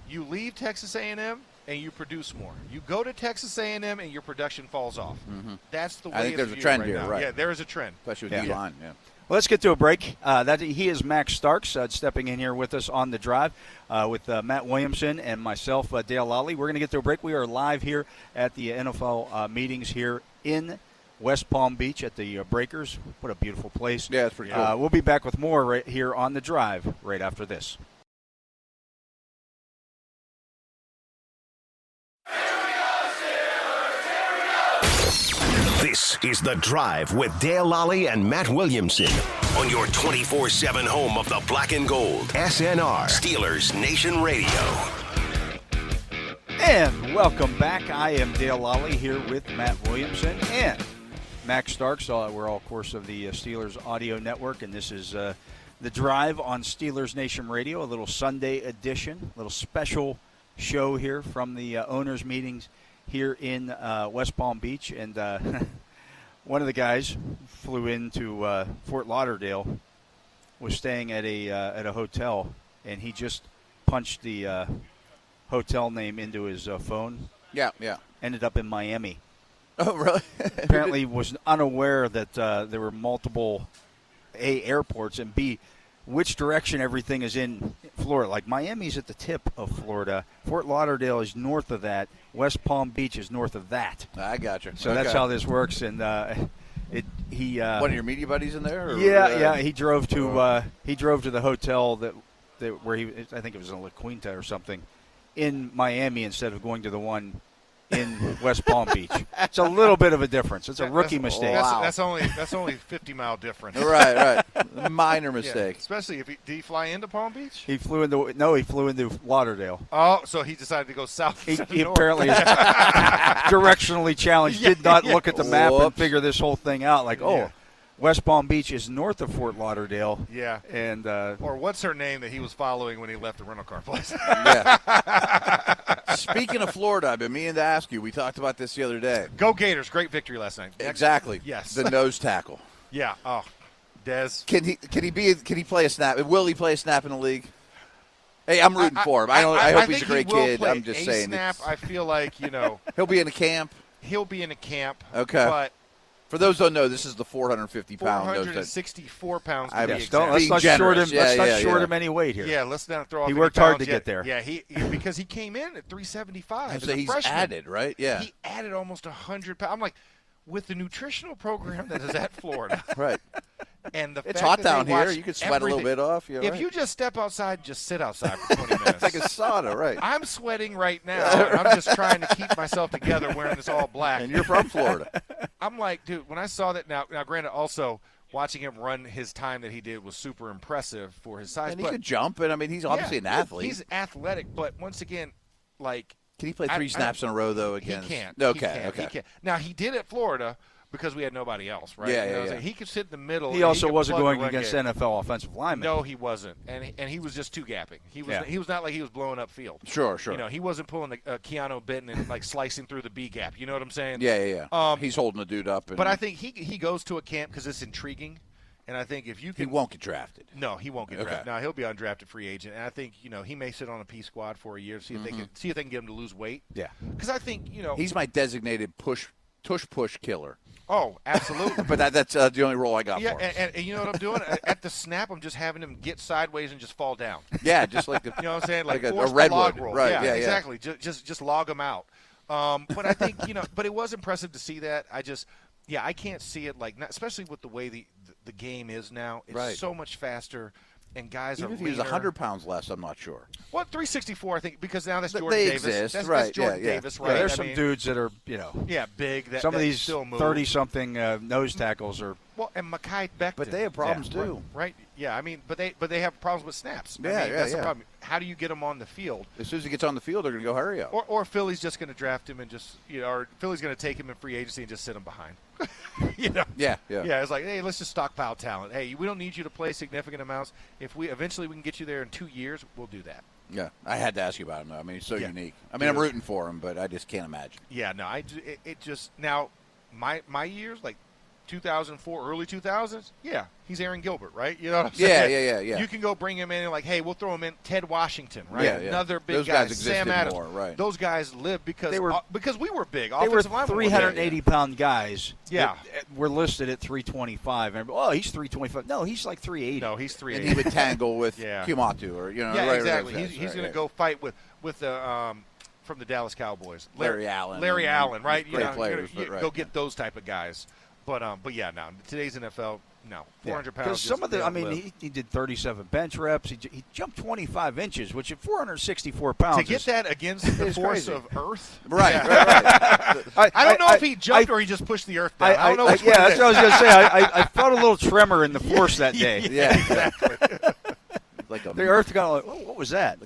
you leave Texas A&M and you produce more. You go to Texas A&M and your production falls off. Mm-hmm. That's the way I think it's there's a viewed trend right here, now. right. Yeah, there is a trend. Especially with Yeah. D-line. Yeah. Well, let's get to a break. He is Max Starks stepping in here with us on the drive with Matt Williamson and myself, Dale Lolley. We're going to get to a break. We are live here at the NFL meetings here in West Palm Beach at the Breakers. What a beautiful place. Yeah, it's pretty cool. We'll be back with more right here on the drive right after this. This is The Drive with Dale Lolley and Matt Williamson on your 24/7 home of the black and gold. SNR, Steelers Nation Radio. And welcome back. I am Dale Lolley here with Matt Williamson and Max Starks. We're all, of course, of the Steelers Audio Network, and this is The Drive on Steelers Nation Radio, a little Sunday edition, a little special show here from the owners' meetings here in West Palm Beach. And one of the guys flew into Fort Lauderdale, was staying at a hotel, and he just punched the hotel name into his phone. Yeah. Ended up in Miami. Oh, really? Apparently was unaware that there were multiple A, airports, and B, which direction everything is in Florida. Like Miami's at the tip of Florida. Fort Lauderdale is north of that. West Palm Beach is north of that. I got you. So that's how this works. And he one of your media buddies in there? Or, yeah. He drove to the hotel that where I think it was in La Quinta or something, in Miami instead of going to the one in West Palm Beach. It's a little bit of a difference. It's a rookie mistake. That's only 50-mile difference. Right. Minor mistake. Yeah, especially did he fly into Palm Beach? He flew into Lauderdale. Oh, so he decided to go south. He apparently is directionally challenged. Did not look at the map and figure this whole thing out. West Palm Beach is north of Fort Lauderdale. Yeah. And or what's her name that he was following when he left the rental car place? Yeah. Speaking of Florida, I've been meaning to ask you. We talked about this the other day. Go Gators! Great victory last night. Exactly. Yes. The nose tackle. Yeah. Oh, Dez. Can he play a snap? Will he play a snap in the league? Hey, I'm rooting for him. I hope he's a great kid. I'm just saying. Snap. I feel like he'll be in a camp. He'll be in a camp. Okay. But for those who don't know, this is the 450-pound nose. 464 pounds. Let's not short him. Let's not short him any weight here. Yeah, let's not throw off. He any worked hard pounds to yet. get there. Yeah, because he came in at 375. So he's added, right? Yeah. He added almost 100 pounds. I'm like, with the nutritional program that is at Florida, right? And it's hot down here. You could sweat a little bit off. If you just step outside, just sit outside for 20 minutes. It's like a sauna, right? I'm sweating right now. And I'm just trying to keep myself together wearing this all black. And you're from Florida. I'm like, dude, when I saw that, now granted, also watching him run his time that he did was super impressive for his size. And he could jump, and he's obviously an athlete. He's athletic, but once again, can he play three snaps in a row though? Again, he can't. Okay. He can't. Now he did at Florida because we had nobody else, right? Yeah. He could sit in the middle. He also wasn't going against NFL offensive linemen. No, he wasn't, and he was just two gapping. He was not like he was blowing up field. Sure. He wasn't pulling the Keanu Benton and slicing through the B gap. You know what I'm saying? Yeah. He's holding the dude up. But I think he goes to a camp because it's intriguing. And I think if you can, he won't get drafted. No, he won't get drafted. Now he'll be undrafted free agent, and I think he may sit on a P squad for a year, see if they can get him to lose weight. Yeah, because I think he's my designated tush killer. Oh, absolutely. But that's the only role I got for him. And you know what I'm doing? At the snap, I'm just having him get sideways and just fall down. Yeah, just like you know what I'm saying, like a redwood log roll. Right? Yeah, exactly. Just log him out. But I think but it was impressive to see that. I can't see it especially with the way the game is now. It's so much faster. and guys Even are if he was leaner. 100 pounds less, I'm not sure. Well, 364, I think, because now that's They Jordan Davis. exist, That's right, Jordan yeah. Davis, Yeah, right? there's I some mean, dudes that are, big. That some of that these still move. 30-something nose tackles are. Well, and Mekhi Becton. But they have problems too. Right? Yeah, I mean, but they have problems with snaps. I Yeah, mean, that's the yeah. problem. How do you get them on the field? As soon as he gets on the field, they're going to go hurry up. Or Philly's just going to draft him and just, or Philly's going to take him in free agency and just sit him behind. Yeah. Yeah, it's like, hey, let's just stockpile talent. Hey, we don't need you to play significant amounts. If we eventually we can get you there in 2 years, we'll do that. Yeah, I had to ask you about him, though. I mean, he's so Yeah. unique. I mean, I'm rooting for him, but I just can't imagine. Yeah, no, it just now my years like 2004, early 2000s. Yeah, he's Aaron Gilbert, right? You know what I'm saying? Yeah. You can go bring him in and like, hey, we'll throw him in. Ted Washington, right? Yeah. Another big Those guy. guys existed Sam Adams. more, right. Those guys lived because we were big. They were Offensive linemen were big. 380-pound guys. Yeah. that were listed at 325. And he's 325. No, he's like 380. No, he's And 380. he would tangle with Yeah. Kimatu or, Yeah, right, exactly. right, He's going right. to go fight with the from the Dallas Cowboys, Larry Allen. Larry Allen, right? Great players, you but right, go get those type of guys. But yeah, no. Today's NFL, no. 400 pounds. Because some of the, just I mean, live. he did 37 bench reps. He jumped 25 inches, which at 464 pounds to get that against the force crazy. of Earth. Right. I don't know if he jumped or he just pushed the Earth down. I don't know. Which one it that's is. what I was going to say. I felt a little tremor in the force that day. Yeah, exactly. Like The Earth got like, what was that?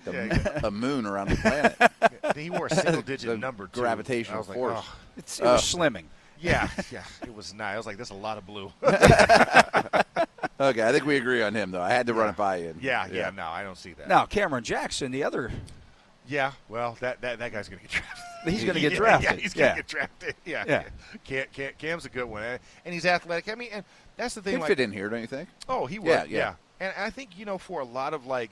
a moon around the planet. He wore a single-digit number too. Gravitational I was like, force. oh. It was slimming. Yeah, it was nice. I was like, "That's a lot of blue." Okay, I think we agree on him, though. I had to run it by you. Yeah. No, I don't see that. Now Cameron Jackson, the other, Yeah, well, that guy's going to get drafted. he's going to get drafted. Yeah, he's going to get drafted. Yeah. Cam's a good one, and he's athletic. I mean, and that's the thing. He'd like, fit in here, don't you think? Oh, he would. Yeah. And I think for a lot of like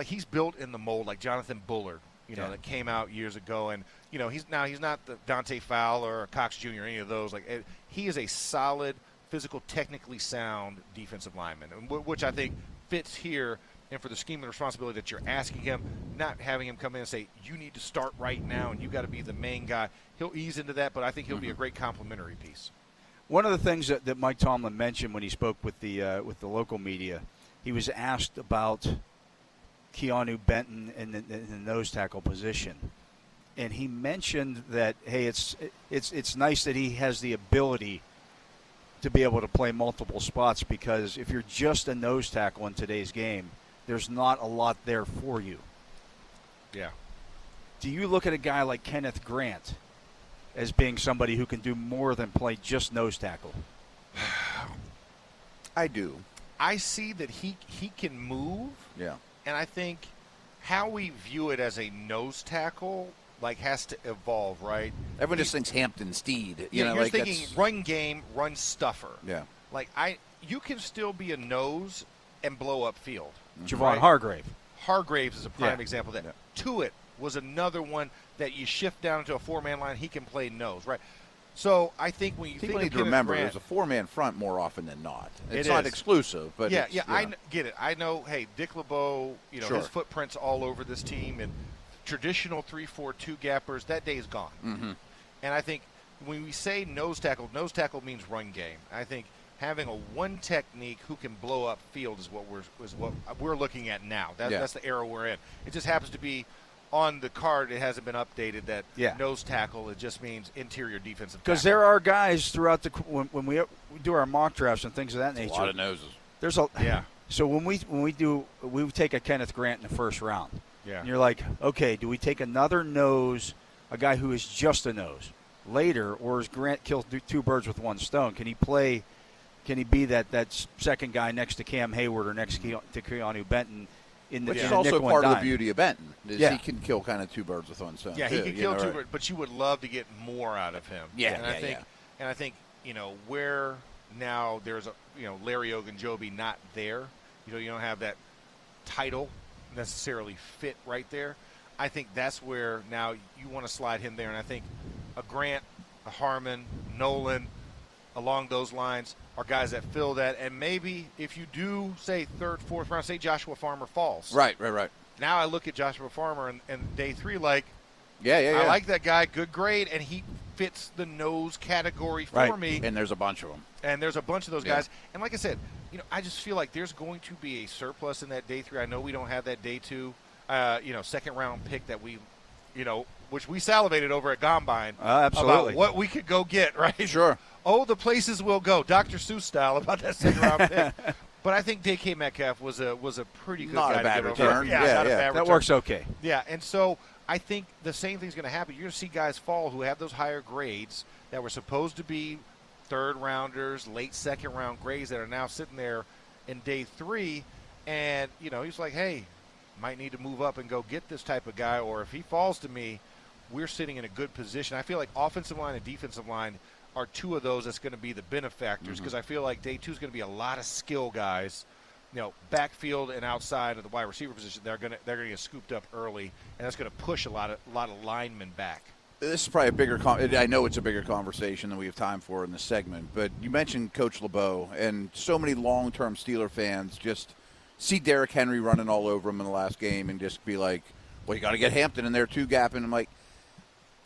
he's built in the mold, like Jonathan Bullard, that came out years ago, and he's not the Dante Fowler or Cox Jr. or any of those. Like he is a solid, physical, technically sound defensive lineman, which I think fits here. And for the scheme and responsibility that you're asking him, not having him come in and say, you need to start right now and you got to be the main guy. He'll ease into that, but I think he'll be a great complementary piece. One of the things that Mike Tomlin mentioned when he spoke with the local media, he was asked about Keanu Benton in the nose tackle position, and he mentioned that it's nice that he has the ability to be able to play multiple spots, because if you're just a nose tackle in today's game, there's not a lot there for you. Yeah. Do you look at a guy like Kenneth Grant as being somebody who can do more than play just nose tackle? I do. I see that he can move. Yeah. And I think how we view it as a nose tackle has to evolve, right? Everyone just thinks Hampton Steed. You're thinking run game, run stuffer. Yeah. You can still be a nose and blow up field. Javon Hargrave. Hargraves is a prime example of that. Tuitt was another one that you shift down into a four-man line, he can play nose, right? So I think when you people think need of to remember, Grant, there's a four-man front more often than not. It's It not is. exclusive, but I get it. I know. Hey, Dick LeBeau, Sure. his footprint's all over this team, and traditional 3-4-2 gappers, that day is gone. Mm-hmm. And I think when we say nose tackle means run game. I think having a one technique who can blow up field is what we're looking at now. That's the era we're in. It just happens to be on the card. It hasn't been updated that nose tackle. It just means interior defensive. Because there are guys throughout when we do our mock drafts and things of that nature. A lot of noses. There's So when we take a Kenneth Grant in the first round. Yeah. And you're like, okay, do we take another nose, a guy who is just a nose, later, or is Grant kill two birds with one stone? Can he play? Can he be that second guy next to Cam Hayward or next to Keanu Benton in the Which is nickel also and part of the dime? beauty of Benton. Is Yeah. he can kill kind of two birds with one stone. Yeah, he can kill two birds, but you would love to get more out of him. Yeah, and I think where now there's Larry Ogunjobi not there. You don't have that title necessarily fit right there. I think that's where now you want to slide him there, and I think a Grant, a Harmon, Nolan, along those lines are guys that fill that. And maybe if you do say third, fourth round, say Joshua Farmer falls. Right. Now I look at Joshua Farmer and day three I like that guy, good grade, and he fits the nose category for me. And there's a bunch of them. And there's a bunch of those guys. And like I said, I just feel like there's going to be a surplus in that day 3. I know we don't have that day 2, second round pick that we, which we salivated over at Combine. Absolutely. About what we could go get, right? Sure. Oh, the places we'll go. Dr. Seuss style about that second round pick. But I think DK Metcalf was a pretty good guy Not a bad to get return. over. Yeah, not a bad that return. works okay. Yeah, and so I think the same thing's going to happen. You're going to see guys fall who have those higher grades that were supposed to be third-rounders, late second-round grades that are now sitting there in day 3. And, he's like, hey, might need to move up and go get this type of guy. Or if he falls to me, we're sitting in a good position. I feel like offensive line and defensive line are 2 of those that's going to be the benefactors because I feel like day 2 is going to be a lot of skill guys, backfield and outside of the wide receiver position. They're going to get scooped up early, and that's going to push a lot of linemen back. This is probably a bigger I know it's a bigger conversation than we have time for in this segment, but you mentioned Coach LeBeau, and so many long-term Steeler fans just see Derrick Henry running all over him in the last game and just be like, well, you got to get Hampton in there too, gapping. I'm like,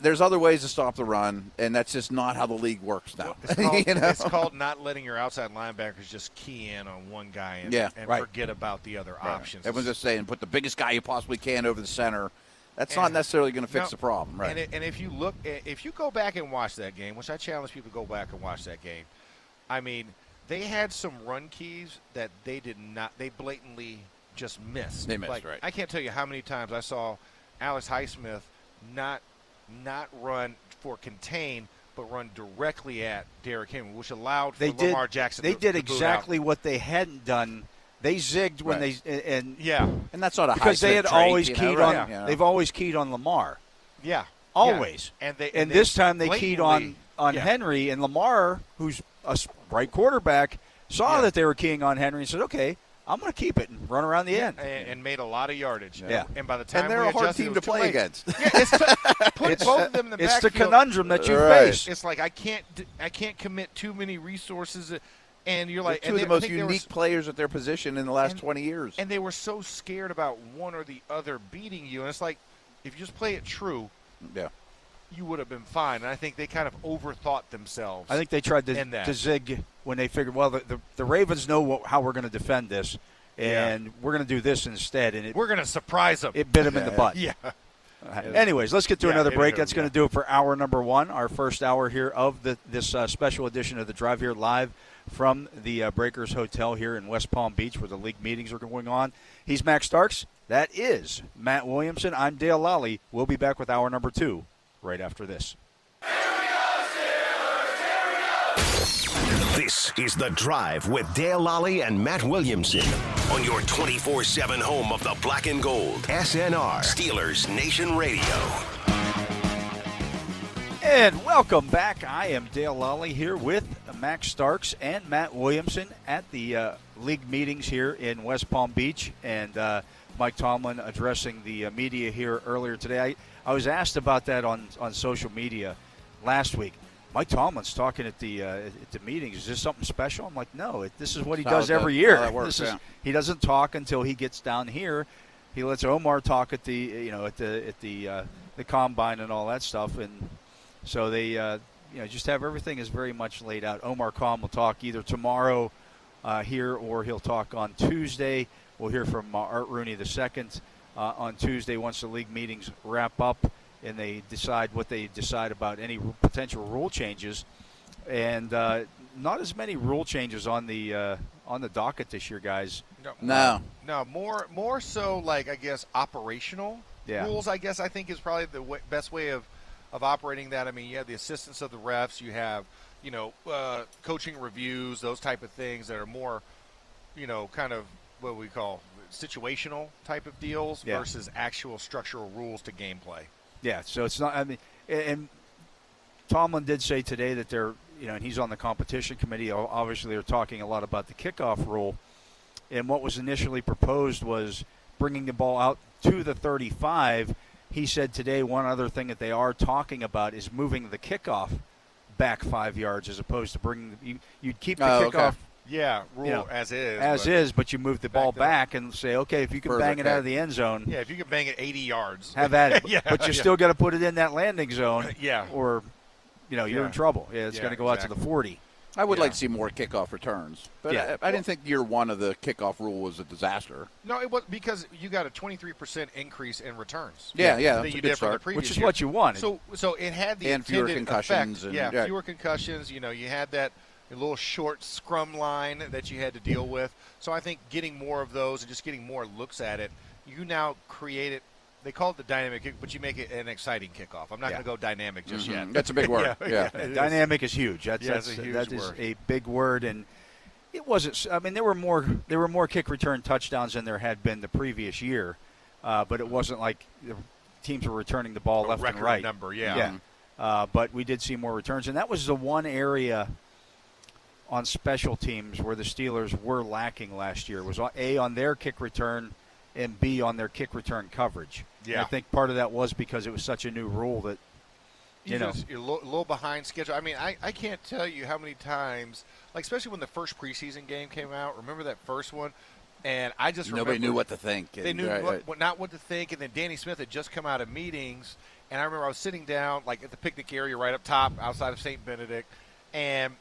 there's other ways to stop the run, and that's just not how the league works now. It's called not letting your outside linebackers just key in on one guy and forget about the other options. Everyone's just saying, put the biggest guy you possibly can over the center. That's not necessarily going to fix the problem, right? And if you go back and watch that game, which I challenge people to go back and watch that game, I mean, they had some run keys that they blatantly just missed. They missed, right. I can't tell you how many times I saw Alex Highsmith not run for contain, but run directly at Derrick Henry, which allowed for Lamar Jackson They to did boot exactly out. what they hadn't done. They zigged when and that's not a because they had always keyed on. Right? They've always keyed on Lamar. Yeah, always. Yeah. And this time they keyed on Henry, and Lamar, who's a right quarterback, saw that they were keying on Henry and said, "Okay, I'm going to keep it and run around the end." And made a lot of yardage. Yeah. And by the time they're we a hard adjusted, team to play against. Yeah, put both of them in the backfield. It's the conundrum that you face. It's like I can't commit too many resources. And you're like, two of the most unique players at their position in the last 20 years. And they were so scared about one or the other beating you. And it's like, if you just play it true, you would have been fine. And I think they kind of overthought themselves. I think they tried to zig when they figured, well, the Ravens know how we're going to defend this, and we're going to do this instead. And we're going to surprise them. It bit them in the butt. Yeah. Anyways, let's get to another break. That's going to do it for hour number 1, our first hour here of this special edition of The Drive here live from the Breakers Hotel here in West Palm Beach where the league meetings are going on. He's Max Starks. That is Matt Williamson. I'm Dale Lolley. We'll be back with hour number 2 right after this. This is The Drive with Dale Lolley and Matt Williamson on your 24/7 home of the black and gold. SNR Steelers Nation Radio. And welcome back. I am Dale Lolley here with Max Starks and Matt Williamson at the league meetings here in West Palm Beach. And Mike Tomlin addressing the media here earlier today. I was asked about that on social media last week. Mike Tomlin's talking at the meetings. Is this something special? I'm like, no. This is what he does every year. Works, he doesn't talk until he gets down here. He lets Omar talk at the combine and all that stuff, and so they just have everything is very much laid out. Omar Khan will talk either tomorrow here or he'll talk on Tuesday. We'll hear from Art Rooney II on Tuesday once the league meetings wrap up and they decide what they decide about any potential rule changes. And not as many rule changes on the docket this year, guys. No. More so like I guess operational rules. I think is probably the best way of operating that. I mean, you have the assistance of the refs. You have coaching reviews, those type of things that are more kind of what we call situational type of deals versus actual structural rules to gameplay. Yeah, so it's not. I mean, and Tomlin did say today that they're, and he's on the competition committee. Obviously, they're talking a lot about the kickoff rule, and what was initially proposed was bringing the ball out to the 35. He said today one other thing that they are talking about is moving the kickoff back 5 yards as opposed to bringing. You'd keep the kickoff. Okay. Yeah, rule as is. But you move the ball back and say, okay, if you can bang it out of the end zone. Yeah, if you can bang it 80 yards. Have at it. But you still got to put it in that landing zone. Yeah. Or you're in trouble. Yeah, it's going to go out to the 40. I would like to see more kickoff returns, but I didn't think year one of the kickoff rule was a disaster. No, it was because you got a 23% increase in returns. Yeah, that you did from the previous which is year. what you wanted. So it had the and fewer intended concussions. effect. Fewer concussions. You had that little short scrum line that you had to deal with. So I think getting more of those and just getting more looks at it, you now create it. They call it the dynamic kick, but you make it an exciting kickoff. I'm not going to go dynamic just yet. That's a big word. Dynamic is huge. That's a huge that word. is a big word, and it wasn't. I mean, there were more kick return touchdowns than there had been the previous year, but it wasn't like the teams were returning the ball left and right. Number, but we did see more returns, and that was the one area on special teams where the Steelers were lacking last year. Was A, on their kick return, and B, on their kick return coverage. Yeah. And I think part of that was because it was such a new rule that, you're a little behind schedule. I mean, I can't tell you how many times, like especially when the first preseason game came out. Remember that first one? And I just nobody knew what to think. They knew not what to think. And then Danny Smith had just come out of meetings, and I remember I was sitting down like at the picnic area right up top outside of St. Benedict, and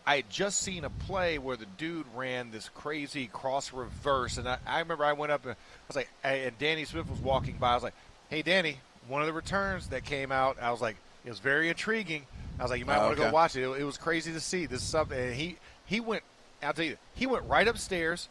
I had just seen a play where the dude ran this crazy cross reverse, and I remember I went up and I was like, and Danny Smith was walking by. I was like, "Hey, Danny, one of the returns that came out." I was like, it was very intriguing. I was like, you might want to go watch it. It was crazy to see. This is something. And he went. I'll tell you, he went right upstairs,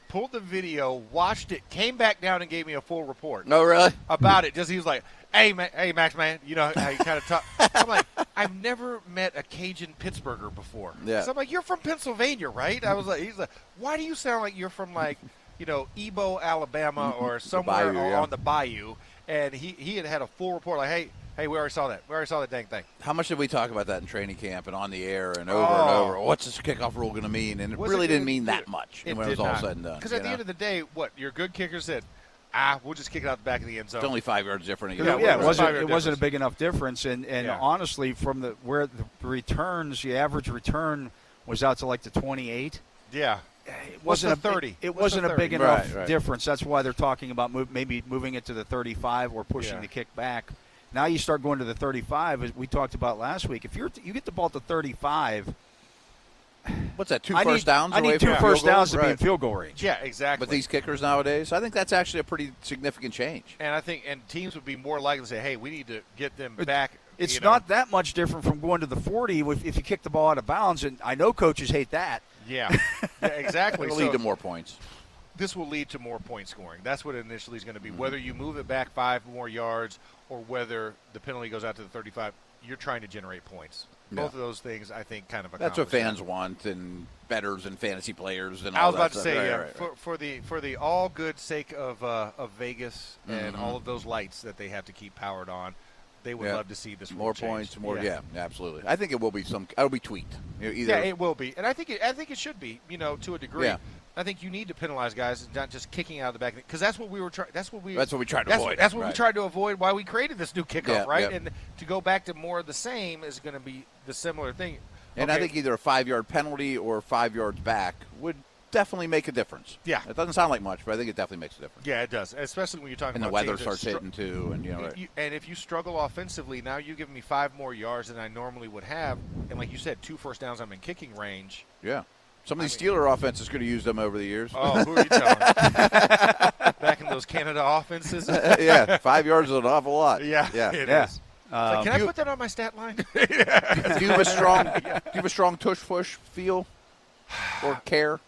pulled the video, watched it, came back down, and gave me a full report. No, really? About it. Just he was like, "Hey, man, hey, Max, man, you know how you kind of talk." I'm like, I've never met a Cajun Pittsburgher before. Yeah. So I'm like, you're from Pennsylvania, right? I was like, he's like, why do you sound like you're from like, Ebo, Alabama, or somewhere on the bayou? And he had a full report like, hey, we already saw that. We already saw that dang thing. How much did we talk about that in training camp and on the air and over and over? What's this kickoff rule going to mean? And it really didn't mean that much when it was all said and done. Because at the end of the day, your good kicker said, we'll just kick it out the back of the end zone. It's only 5 yards different. It wasn't a big enough difference. And honestly, from where the returns, the average return was out to like the 28. Yeah. It wasn't 30. It wasn't a big enough difference. That's why they're talking about maybe moving it to the 35 or pushing the kick back. Now you start going to the 35, as we talked about last week. If you get the ball to 35, what's that? First downs? I need two first downs to be in field goal range. Yeah, exactly. But these kickers nowadays, I think that's actually a pretty significant change. And I think teams would be more likely to say, "Hey, we need to get them back." It's not that much different from going to the 40 if you kick the ball out of bounds, and I know coaches hate that. Yeah, exactly. It'll lead to more points. This will lead to more point scoring. That's what it initially is going to be. Whether you move it back 5 more yards or whether the penalty goes out to the 35, you're trying to generate points. Both of those things, I think, kind of accomplish. That's what fans want, and bettors and fantasy players and all that. I was about to say, right. For the all good sake of Vegas and all of those lights that they have to keep powered on, they would love to see this more points, more. Yeah, absolutely. I think it will be it'll be tweaked. It will be, and I think it should be. To a degree. Yeah. I think you need to penalize guys, not just kicking out of the back, because that's what we were trying. That's what we tried to avoid. That's what we tried to avoid. Why we created this new kickoff, right? And to go back to more of the same is going to be the similar thing. And I think either a 5-yard penalty or 5 yards back would definitely make a difference. Yeah, it doesn't sound like much, but I think it definitely makes a difference. Yeah, it does, especially when you're talking about the weather starts hitting too, and and if you struggle offensively, now you give me 5 more yards than I normally would have, and like you said, 2 first downs, I'm in kicking range. Yeah. Some of these Steeler offenses could have used them over the years. Oh, who are you telling? Back in those Canada offenses? 5 yards is an awful lot. Yeah, it is. Can I put that on my stat line? Do you have a strong tush push feel or care?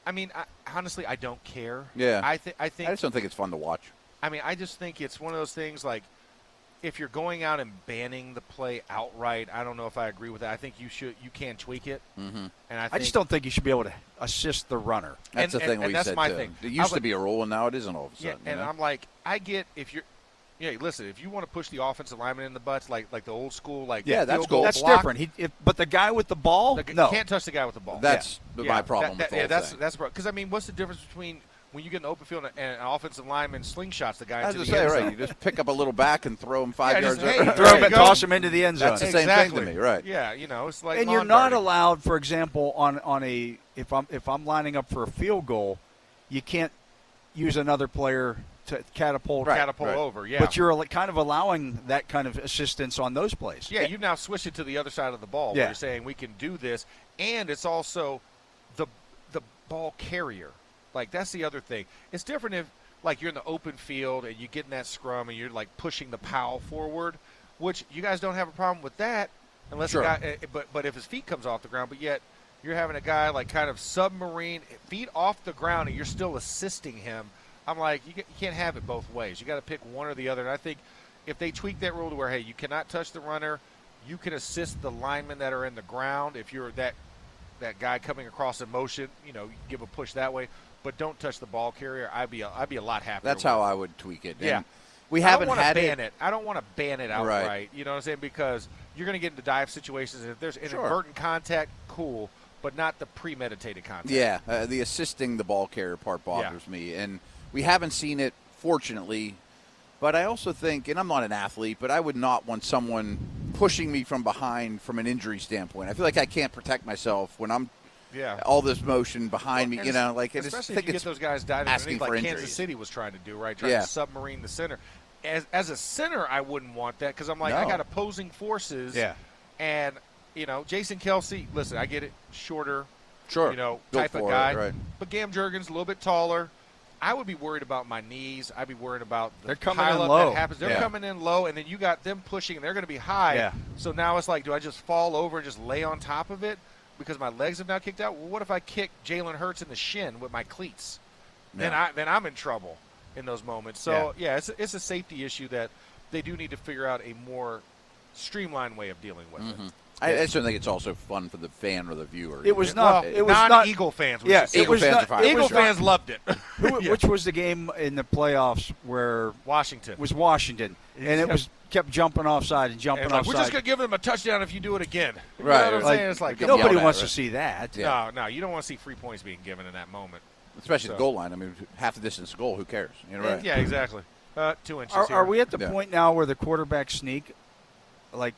I mean, honestly, I don't care. Yeah. I think I just don't think it's fun to watch. I mean, I just think it's one of those things like, if you're going out and banning the play outright, I don't know if I agree with that. I think you can tweak it. Mm-hmm. And I just don't think you should be able to assist the runner. That's the thing we said, my too. thing. It used to be a rule, and now it isn't all of a sudden. Yeah, and I'm like, I get if you're – listen, if you want to push the offensive lineman in the butts like the old school, that's cool. That's different. But the guy with the ball, no. You can't touch the guy with the ball. That's my problem with the whole thing. That's because, I mean, what's the difference between – when you get an open field and an offensive lineman slingshots the guy into the end zone. Right. You just pick up a little back and throw him 5 yards. Throw him and toss him into the end zone. That's the same thing to me, right? Yeah, it's like. And you're not allowed, for example, on a if I'm lining up for a field goal, you can't use another player to catapult over. Yeah, but you're kind of allowing that kind of assistance on those plays. Yeah, you now switch it to the other side of the ball. Where you're saying we can do this, and it's also the ball carrier. Like, that's the other thing. It's different if, like, you're in the open field and you get in that scrum and you're, like, pushing the pile forward, which you guys don't have a problem with that unless the guy – but if his feet comes off the ground, but yet you're having a guy, like, kind of submarine, feet off the ground, and you're still assisting him. I'm like, you can't have it both ways. You got to pick one or the other. And I think if they tweak that rule to where, hey, you cannot touch the runner, you can assist the linemen that are in the ground. If you're that guy coming across in motion, you know, you give a push that way. But don't touch the ball carrier. I'd be a lot happier. That's how I would tweak it. Yeah, and we haven't had it. I don't want to ban it outright. Right. You know what I'm saying? Because you're going to get into dive situations. And if there's inadvertent contact, cool, but not the premeditated contact. Yeah, the assisting the ball carrier part bothers me, and we haven't seen it, fortunately. But I also think, and I'm not an athlete, but I would not want someone pushing me from behind from an injury standpoint. I feel like I can't protect myself when I'm all this motion behind me, you know, like especially if you get those guys diving underneath, like Kansas City was trying to do, right? Trying to submarine the center. As a center, I wouldn't want that because I'm like, I got opposing forces. Yeah. And, you know, Jason Kelsey, listen, I get it, shorter, you know, type of guy. Right. But Gam Jurgens, a little bit taller. I would be worried about my knees. I'd be worried about the pile-up that happens. They're coming in low, and then you got them pushing, and they're going to be high. Yeah. So now it's like, do I just fall over and just lay on top of it? Because my legs have now kicked out. Well, what if I kick Jalen Hurts in the shin with my cleats? Yeah. Then I'm in trouble in those moments. So it's a safety issue that they do need to figure out a more streamlined way of dealing with it. I certainly think it's also fun for the fan or the viewer. It was not. It was non-Eagle fans. Eagle fans loved it. Which was the game in the playoffs where Washington was Washington, and it kept jumping offside and jumping offside. We're just gonna give them a touchdown if you do it again. Right. You know what I'm saying? It's like nobody wants to see that. Yeah. No, you don't want to see free points being given in that moment. Especially the goal line. I mean, half the distance goal. Who cares? You know, right? Yeah, exactly. 2 inches. Are we at the point now where the quarterback sneak, like?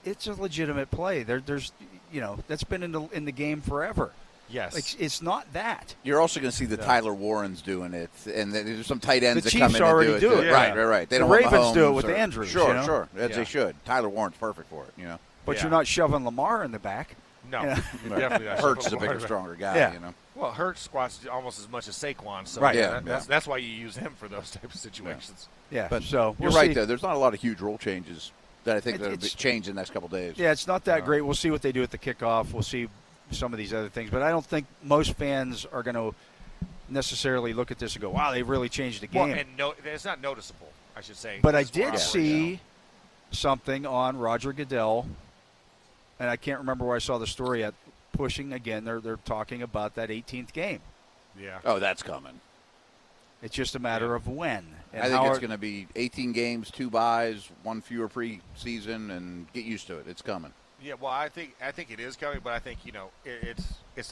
It's a legitimate play. There's, you know, that's been in the game forever. Yes, like, it's not that. You're also going to see the Tyler Warrens doing it, and there's some tight ends that Chiefs come in and do it. Yeah. Right. They the don't Ravens do it with Andrews. Sure, as they should. Tyler Warren's perfect for it. You know, but you're not shoving Lamar in the back. No, definitely not. Hurts is a bigger, stronger guy. You know. Well, Hurts squats almost as much as Saquon. So that's why you use him for those types of situations. Yeah, but so you're right though. There's not a lot of huge rule changes that I think that'll change in the next couple of days. Yeah, it's not that great. We'll see what they do at the kickoff. We'll see some of these other things. But I don't think most fans are going to necessarily look at this and go, wow, they really changed the game. Well, and it's not noticeable, I should say. But I did see something on Roger Goodell, and I can't remember where I saw the story at, pushing again. They're talking about that 18th game. Yeah. Oh, that's coming. It's just a matter of when. And I think it's going to be 18 games, 2 byes, 1 fewer preseason, and get used to it. It's coming. Yeah, well, I think it is coming, but I think, you know, it's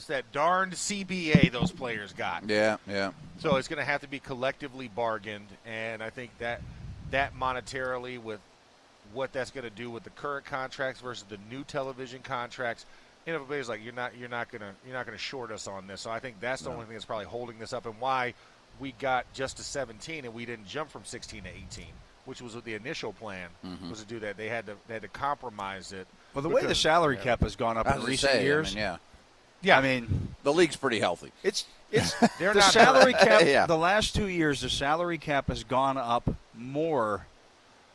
that darned CBA those players got. Yeah. So it's going to have to be collectively bargained, and I think that monetarily with what that's going to do with the current contracts versus the new television contracts, and everybody's like, you're not going to short us on this. So I think that's the only thing that's probably holding this up, and why we got just to 17 and we didn't jump from 16 to 18, which was what the initial plan was to do that. They had to compromise it. Well, the way the salary cap has gone up in recent years, I mean, the league's pretty healthy. It's the salary cap. The last 2 years, the salary cap has gone up more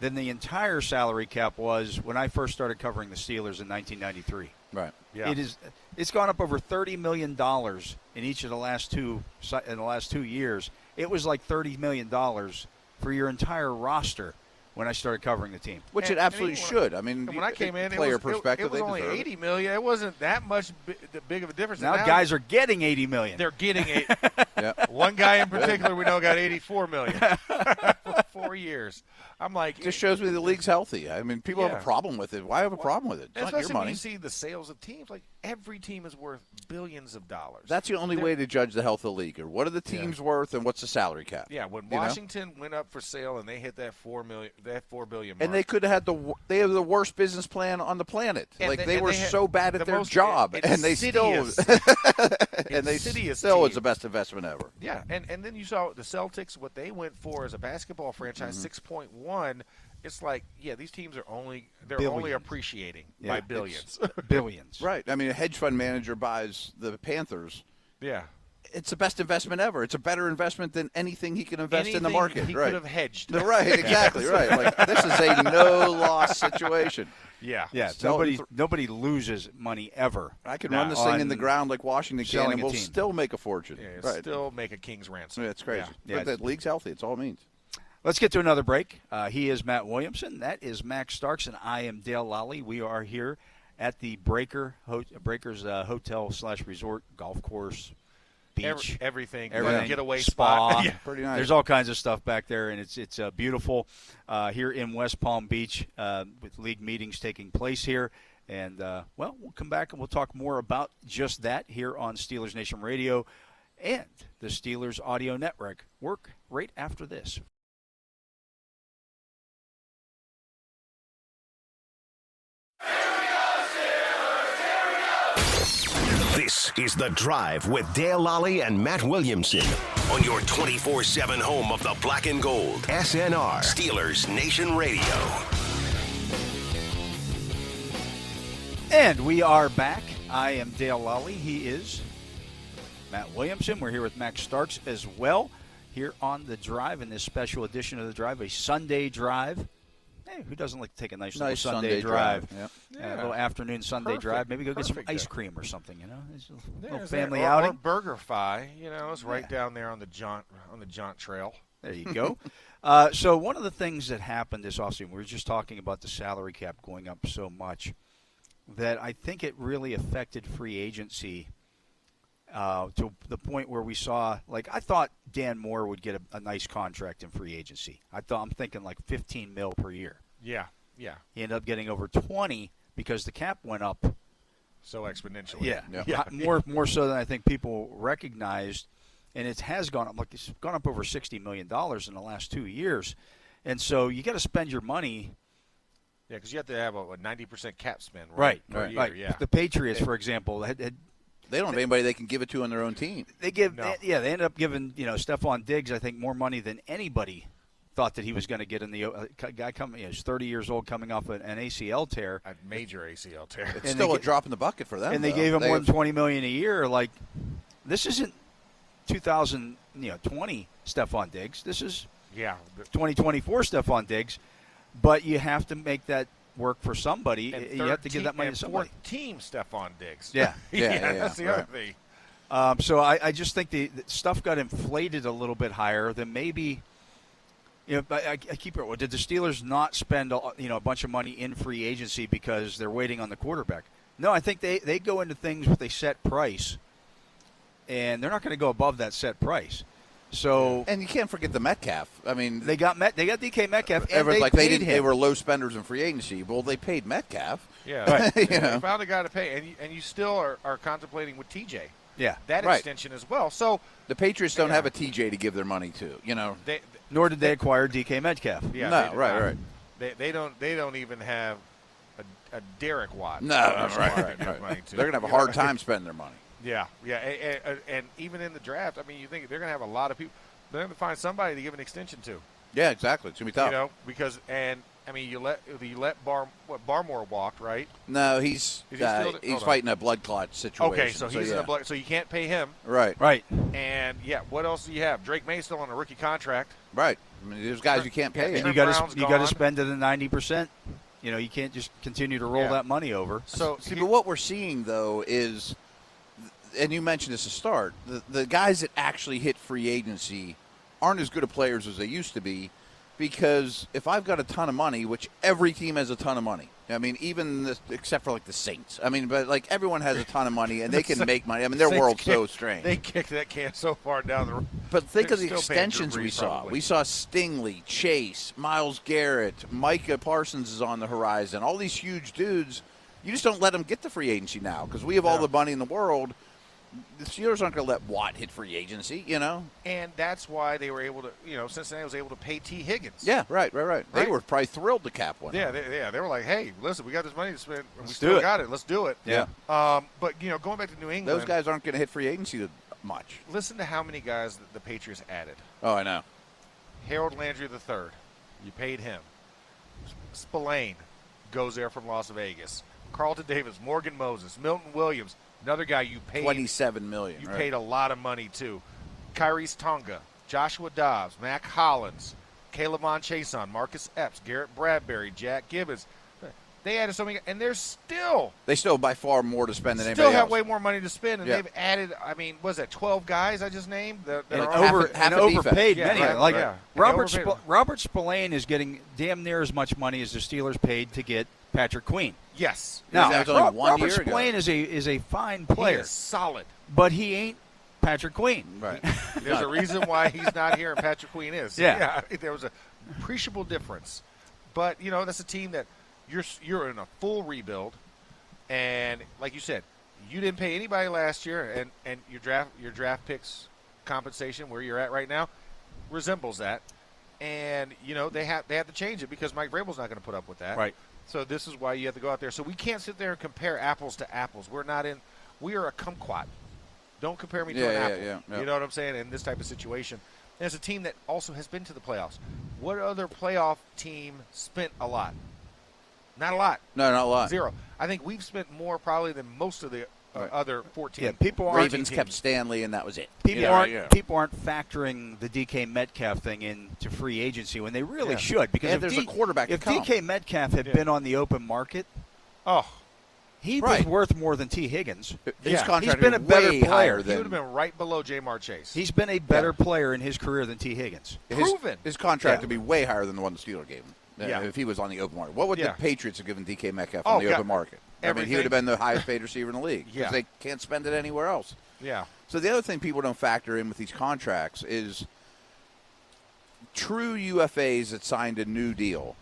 than the entire salary cap was when I first started covering the Steelers in 1993. Right. Yeah. It's gone up over $30 million in each of the last 2 years. It was like $30 million for your entire roster when I stared covering the team. Which it absolutely should. I mean, when I came in, player it was only $80 million. It wasn't that much big of a difference. Now guys are getting $80 million. They're getting $80. One guy in particular we know got $84 million for 4 years. I'm like, it just shows me the league's healthy. I mean, people have a problem with it. Why have a problem with it? It's not your money. When you see the sales of teams, like every team is worth billions of dollars. That's the only way to judge the health of the league. Or what are the teams worth, and what's the salary cap? Yeah, when Washington went up for sale and they hit that $4 billion mark, and they could have had the worst business plan on the planet. And they were so bad at their job, and they still it's the best investment ever. Yeah, and then you saw the Celtics, what they went for as a basketball franchise, 6.1. It's like, these teams are only appreciating by billions. Billions. Right. I mean, a hedge fund manager buys the Panthers. Yeah. It's the best investment ever. It's a better investment than anything he can invest in the market. He could have hedged. Right, exactly, right. Like, this is a no-loss situation. Yeah. Yeah, nobody loses money ever. I can run this thing in the ground like Washington can, and we'll still make a fortune. Yeah, still make a king's ransom. Yeah, it's crazy. Yeah. But the league's healthy. It's all it means. Let's get to another break. He is Matt Williamson. That is Max Starks, and I am Dale Lolley. We are here at the Breakers Hotel/Resort Golf Course, beach, everything. spa. Getaway spot. Pretty nice. There's all kinds of stuff back there, and it's beautiful here in West Palm Beach with league meetings taking place here. And we'll come back and we'll talk more about just that here on Steelers Nation Radio and the Steelers Audio Network. Work right after this. This is The Drive with Dale Lolley and Matt Williamson on your 24/7 home of the black and gold. SNR, Steelers Nation Radio. And we are back. I am Dale Lolley. He is Matt Williamson. We're here with Max Starks as well here on The Drive in this special edition of The Drive, a Sunday drive. Hey, who doesn't like to take a nice little Sunday drive? Yep. A little afternoon Sunday drive. Maybe go get some ice cream or something, It's a little family or outing. Or BurgerFi, it's right down there on the Jaunt Trail. There you go. So one of the things that happened this offseason, we were just talking about the salary cap going up so much that I think it really affected free agency to the point where we saw, I thought Dan Moore would get a nice contract in free agency. I'm thinking like $15 million per year. Yeah. He ended up getting over 20 because the cap went up so exponentially. Yeah. More so than I think people recognized, and it has gone up. It's gone up over $60 million in the last 2 years, and so you got to spend your money. Yeah, because you have to have a 90% cap spend, right? Per year, right. Yeah. The Patriots, for example, they don't have anybody they can give it to on their own team. They ended up giving Stephon Diggs, I think, more money than anybody thought that he was going to get in the guy coming. He's 30 years old, coming off an ACL tear, a major ACL tear. It's still a drop in the bucket for them. And they gave him more than $20 million a year. Like, this isn't 2020 Stephon Diggs. This is 2024 Stephon Diggs. But you have to make that work for somebody. You have to give that money to somebody. Team Stephon Diggs. Yeah. That's the other thing. So I just think the stuff got inflated a little bit higher than maybe. I keep it. Did the Steelers not spend a bunch of money in free agency because they're waiting on the quarterback? No, I think they go into things with a set price, and they're not going to go above that set price. So and you can't forget the Metcalf. I mean, they got DK Metcalf, and they were low spenders in free agency. Well, they paid Metcalf. Yeah, right. They found a guy to pay, and you still are contemplating with TJ. Yeah, that extension as well. So the Patriots don't have a TJ to give their money to. Nor did they acquire DK Metcalf. Yeah, no, right. They don't even have a Derek Watt. No, right. They're going to have a hard time spending their money. Yeah, and even in the draft, I mean, you think they're going to have a lot of people. They're going to find somebody to give an extension to. Yeah, exactly. It's going to be tough. Because you let Barmore walked, right? No, he's fighting a blood clot situation. Okay, so he's in a blood. So you can't pay him. Right. And what else do you have? Drake May still on a rookie contract. Right. I mean, there's guys you can't pay. And you got to spend to the 90%. You can't just continue to roll that money over. So but what we're seeing though is, and you mentioned this to start, the guys that actually hit free agency aren't as good of players as they used to be, because if I've got a ton of money, which every team has a ton of money, I mean, except for the Saints. I mean, but everyone has a ton of money and they can make money. I mean, their world's so strange. They kicked that can so far down the road. But think of the extensions we saw. We saw Stingley, Chase, Myles Garrett, Micah Parsons is on the horizon. All these huge dudes. You just don't let them get to free agency now because we have all the money in the world. The Steelers aren't going to let Watt hit free agency, And that's why they were able to, Cincinnati was able to pay T. Higgins. Yeah, right. They were probably thrilled to cap one. Yeah, they were like, hey, listen, we got this money to spend, and we Let's still got it. Let's do it. Yeah. But, going back to New England. Those guys aren't going to hit free agency much. Listen to how many guys the Patriots added. Oh, I know. Harold Landry III, you paid him. Spillane goes there from Las Vegas. Carlton Davis, Morgan Moses, Milton Williams, another guy you paid. $27 million. You paid a lot of money, too. Kyrie's Tonga, Joshua Dobbs, Mac Hollins, Caleb Von Chason, Marcus Epps, Garrett Bradbury, Jack Gibbons. They added so many, and they still by far more to spend than anybody else. Still have way more money to spend, and they've added, was that 12 guys I just named? That are overpaid many. Right. Robert Spillane is getting damn near as much money as the Steelers paid to get Patrick Queen. Yes. Now, Robert Spillane is a fine player. He is solid. But he ain't Patrick Queen. Right. There's a reason why he's not here and Patrick Queen is. Yeah. There was a appreciable difference. But, that's a team that you're in a full rebuild, and like you said, you didn't pay anybody last year, and your draft picks compensation where you're at right now resembles that. And they have to change it because Mike Vrabel's not going to put up with that. Right. So this is why you have to go out there. So we can't sit there and compare apples to apples. We are a kumquat. Don't compare me to an apple. Yeah. You know what I'm saying? In this type of situation. And it's a team that also has been to the playoffs. What other playoff team spent a lot? Not a lot. No, not a lot. 0. I think we've spent more probably than most of the other 14. Yeah, people aren't. Ravens kept Stanley, and that was it. People aren't factoring the DK Metcalf thing into free agency when they really should. Because if there's a quarterback if to come. DK Metcalf had been on the open market, he was worth more than T. Higgins. His contract he's been a better way player. higher He would have been right below Jamar Chase. He's been a better player in his career than T. Higgins. Proven. His contract would be way higher than the one the Steelers gave him. If he was on the open market. What would the Patriots have given DK Metcalf on the open market? Everything. He would have been the highest paid receiver in the league because they can't spend it anywhere else. Yeah. So the other thing people don't factor in with these contracts is true UFAs that signed a new deal.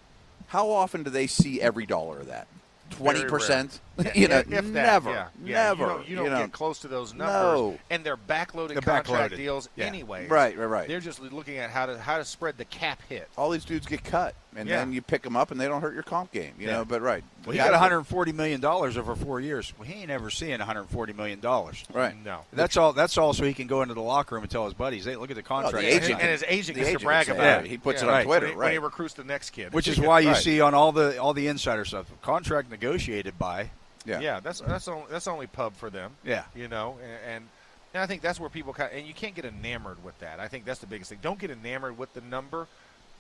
How often do they see every dollar of that? 20%? Never. Never. You don't get close to those numbers. No. And they're backloaded contract deals anyway. Right. They're just looking at how to spread the cap hit. All these dudes get cut, and then you pick them up, and they don't hurt your comp game. You know, but Well, he got $140 million over 4 years. Well, he ain't ever seeing $140 million. Right. No. That's all so he can go into the locker room and tell his buddies, hey, look at the contract. The agent, and his agent gets to agent brag say about it. He puts it on Twitter. When he recruits the next kid. Which is why you see on all the insider stuff, contract negotiated by. Yeah, that's only pub for them. Yeah. And I think that's where people and you can't get enamored with that. I think that's the biggest thing. Don't get enamored with the number.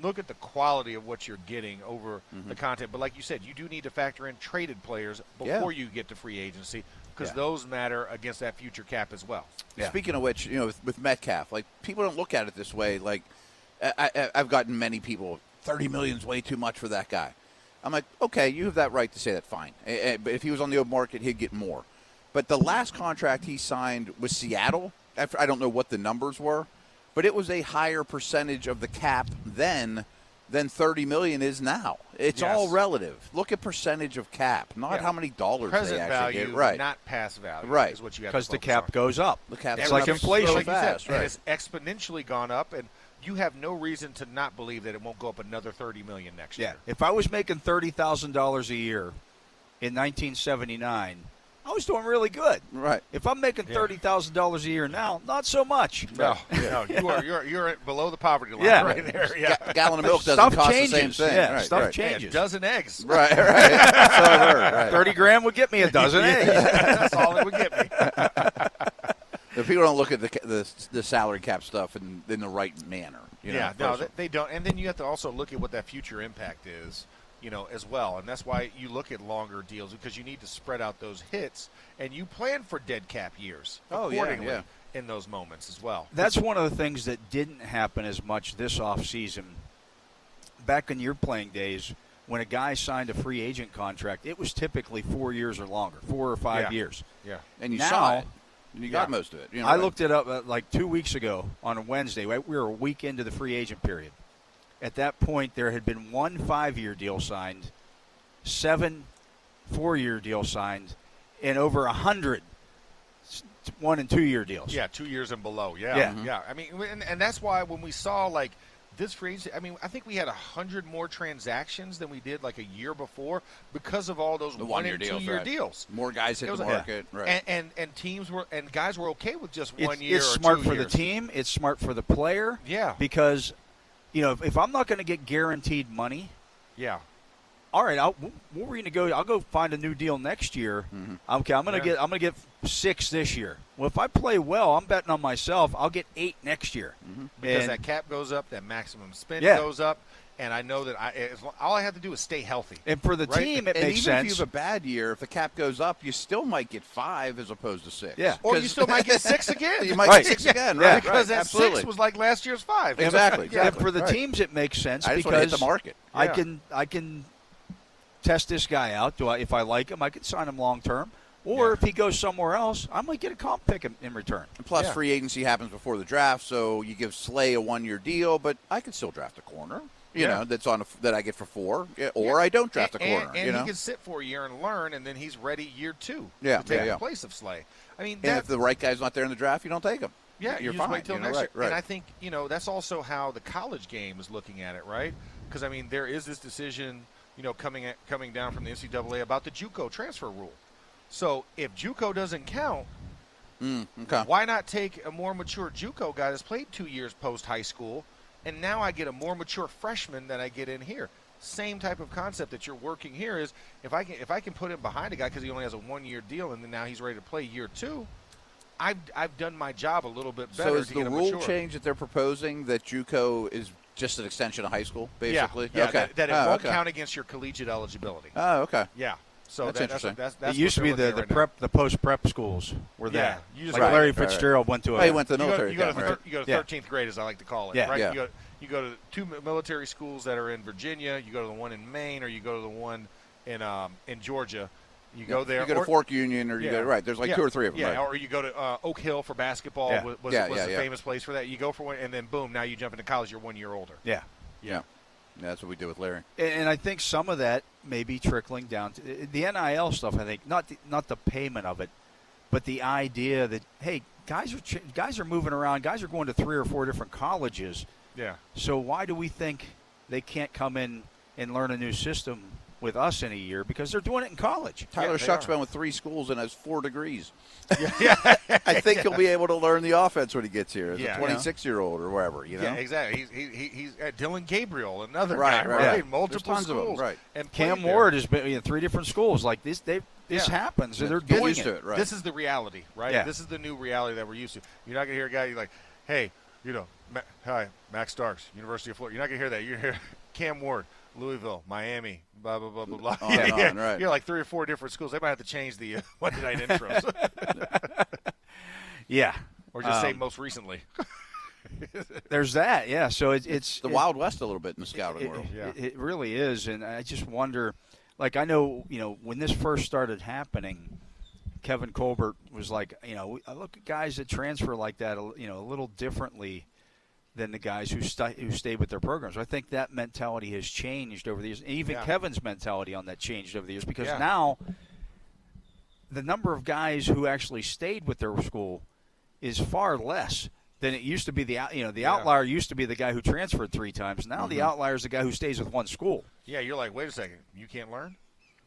Look at the quality of what you're getting over the content. But like you said, you do need to factor in traded players before you get to free agency because those matter against that future cap as well. Yeah. Speaking of which, with Metcalf, like people don't look at it this way. Like I've gotten many people, $30 million is way too much for that guy. I'm like, okay, you have that right to say that, fine. But if he was on the open market, he'd get more. But the last contract he signed with Seattle, I don't know what the numbers were, but it was a higher percentage of the cap then than $30 million is now. It's all relative. Look at percentage of cap, not how many dollars Present they actually value, get. Right. Not past value. Right. Is what you have because to the cap on. goes up. The cap it's goes like up inflation. so like fast, and it's exponentially gone up, and you have no reason to not believe that it won't go up another $30 million next year. If I was making $30,000 a year in 1979, I was doing really good. Right. If I'm making $30,000 a year now, not so much. No, you're below the poverty line right there. Yeah. Gallon of milk doesn't Stuff cost changes. the same thing. Yeah, right, stuff right. changes. A dozen eggs. Right. So I've heard, right. 30 grand would get me a dozen eggs. That's all it would get me. If people don't look at the salary cap stuff in the right manner. They don't. And then you have to also look at what that future impact is, as well. And that's why you look at longer deals because you need to spread out those hits and you plan for dead cap years accordingly in those moments as well. That's one of the things that didn't happen as much this offseason. Back in your playing days, when a guy signed a free agent contract, it was typically 4 years or longer, 4 or 5 years. Yeah. And you now, saw it. You got most of it. I looked it up like 2 weeks ago on a Wednesday. We were a week into the free agent period. At that point, there had been one 5-year deal signed, 7 4-year deals signed and over 100 1- and 2-year deals. Yeah, 2 years and below. Yeah, Yeah. yeah. I mean, and that's why when we saw like this free agency, I mean, I think we had 100 more transactions than we did like a year before because of all those 1- and 2-year deals. More guys hit the market, right? And teams were and guys were okay with just It's, 1 year. it's or smart 2 for years. the team. It's smart for the player. Yeah. Because, if I'm not going to get guaranteed money, Yeah. all right, we're going to go. I'll go find a new deal next year. Mm-hmm. Okay, I'm going to get 6 this year. Well, if I play well, I'm betting on myself. I'll get 8 next year. Mm-hmm. Because And- that cap goes up, that maximum spend Yeah. goes up, and I know that all I have to do is stay healthy. And for the Right? team, it And makes even sense. if you have a bad year, if the cap goes up, you still might get 5 as opposed to 6. Yeah. Or you still might get 6 again. You might Right. get 6 again, Yeah. right? Because right. that Absolutely. 6 was like last year's 5. Exactly. And exactly. for the Right. teams, it makes sense I just want to because hit the market. I Yeah. can test this guy out. If I like him, I can sign him long term. Or if he goes somewhere else, I might get a comp pick in return. Plus, Yeah. free agency happens before the draft, so you give Slay a 1-year deal, but I can still draft a corner. You know, that's that I get for 4, or I don't draft a corner. And he can sit for a year and learn, and then he's ready year 2 Yeah, to take yeah, the yeah. place of Slay. I mean, and if the right guy's not there in the draft, you don't take him. yeah, you're you fine. just wait till you know, next year. right. And I think that's also how the college game is looking at it, right? Because I mean, there is this decision, coming down from the NCAA about the JUCO transfer rule. So if JUCO doesn't count, Okay. why not take a more mature JUCO guy that's played 2 years post high school, and now I get a more mature freshman than I get in here. Same type of concept that you're working here is if I can put him behind a guy because he only has a 1-year deal and then now he's ready to play year 2, I've done my job a little bit better. So is to the get him rule mature. change that they're proposing that JUCO is just an extension of high school, basically? Yeah, okay. that it Oh, won't okay. count against your collegiate eligibility. Oh, okay. Yeah. So That's interesting. That's It used to what be they're the looking at right the post prep schools were Yeah, that. you just Like right, Larry right, right. Fitzgerald went to Oh, a he went to the now. military. You go academy, to Yeah. 13th grade, as I like to call it, Yeah. right? Yeah. You go to 2 military schools that are in Virginia. You go to the one in Maine, or you go to the one in Georgia. You go there. You go to or- Fork Union, or you Yeah. go right. There's like Yeah. 2 or 3 of them. Yeah, right? or you go to Oak Hill for basketball. Yeah. Was Yeah, the yeah. famous place for that. You go for one, and then boom, now you jump into college. You're 1 year older. Yeah. Yeah, that's what we did with Larry. And I think some of that may be trickling down to the NIL stuff. I think not the payment of it, but the idea that hey, guys are moving around. Guys are going to 3 or 4 different colleges. Yeah. So why do we think they can't come in and learn a new system with us in a year? Because they're doing it in college. Tyler they Shuck's are. been with 3 schools and has 4 degrees. Yeah. I think he'll be able to learn the offense when he gets here as Yeah. a 26-year-old or wherever. Yeah, exactly. He's Dylan Gabriel, another Right, guy, right, right? right. Multiple There's tons of them, schools, right. And Cam played there. Ward has been in 3 different schools. Like this Yeah. happens. And they're Get doing used to it, right? This is the reality, right? Yeah. This is the new reality that we're used to. You're not gonna hear a guy. You're like, hey, hi, Max Starks, University of Florida. You're not gonna hear that. You're gonna hear Cam Ward, Louisville, Miami, blah blah blah blah blah. On and on, right. You're like 3 or 4 different schools. They might have to change the Monday night intros, Yeah. or just say most recently. There's that. Yeah. So it's The Wild West a little bit in the scouting world. Yeah. It really is, and I just wonder. Like I know, when this first started happening, Kevin Colbert was like, I look at guys that transfer like that, a little differently than the guys who stayed with their programs. I think that mentality has changed over the years. Even Yeah. Kevin's mentality on that changed over the years because Yeah. now the number of guys who actually stayed with their school is far less than it used to be. The outlier used to be the guy who transferred 3 times. Now the outlier is the guy who stays with one school. Yeah, you're like, wait a second, you can't learn,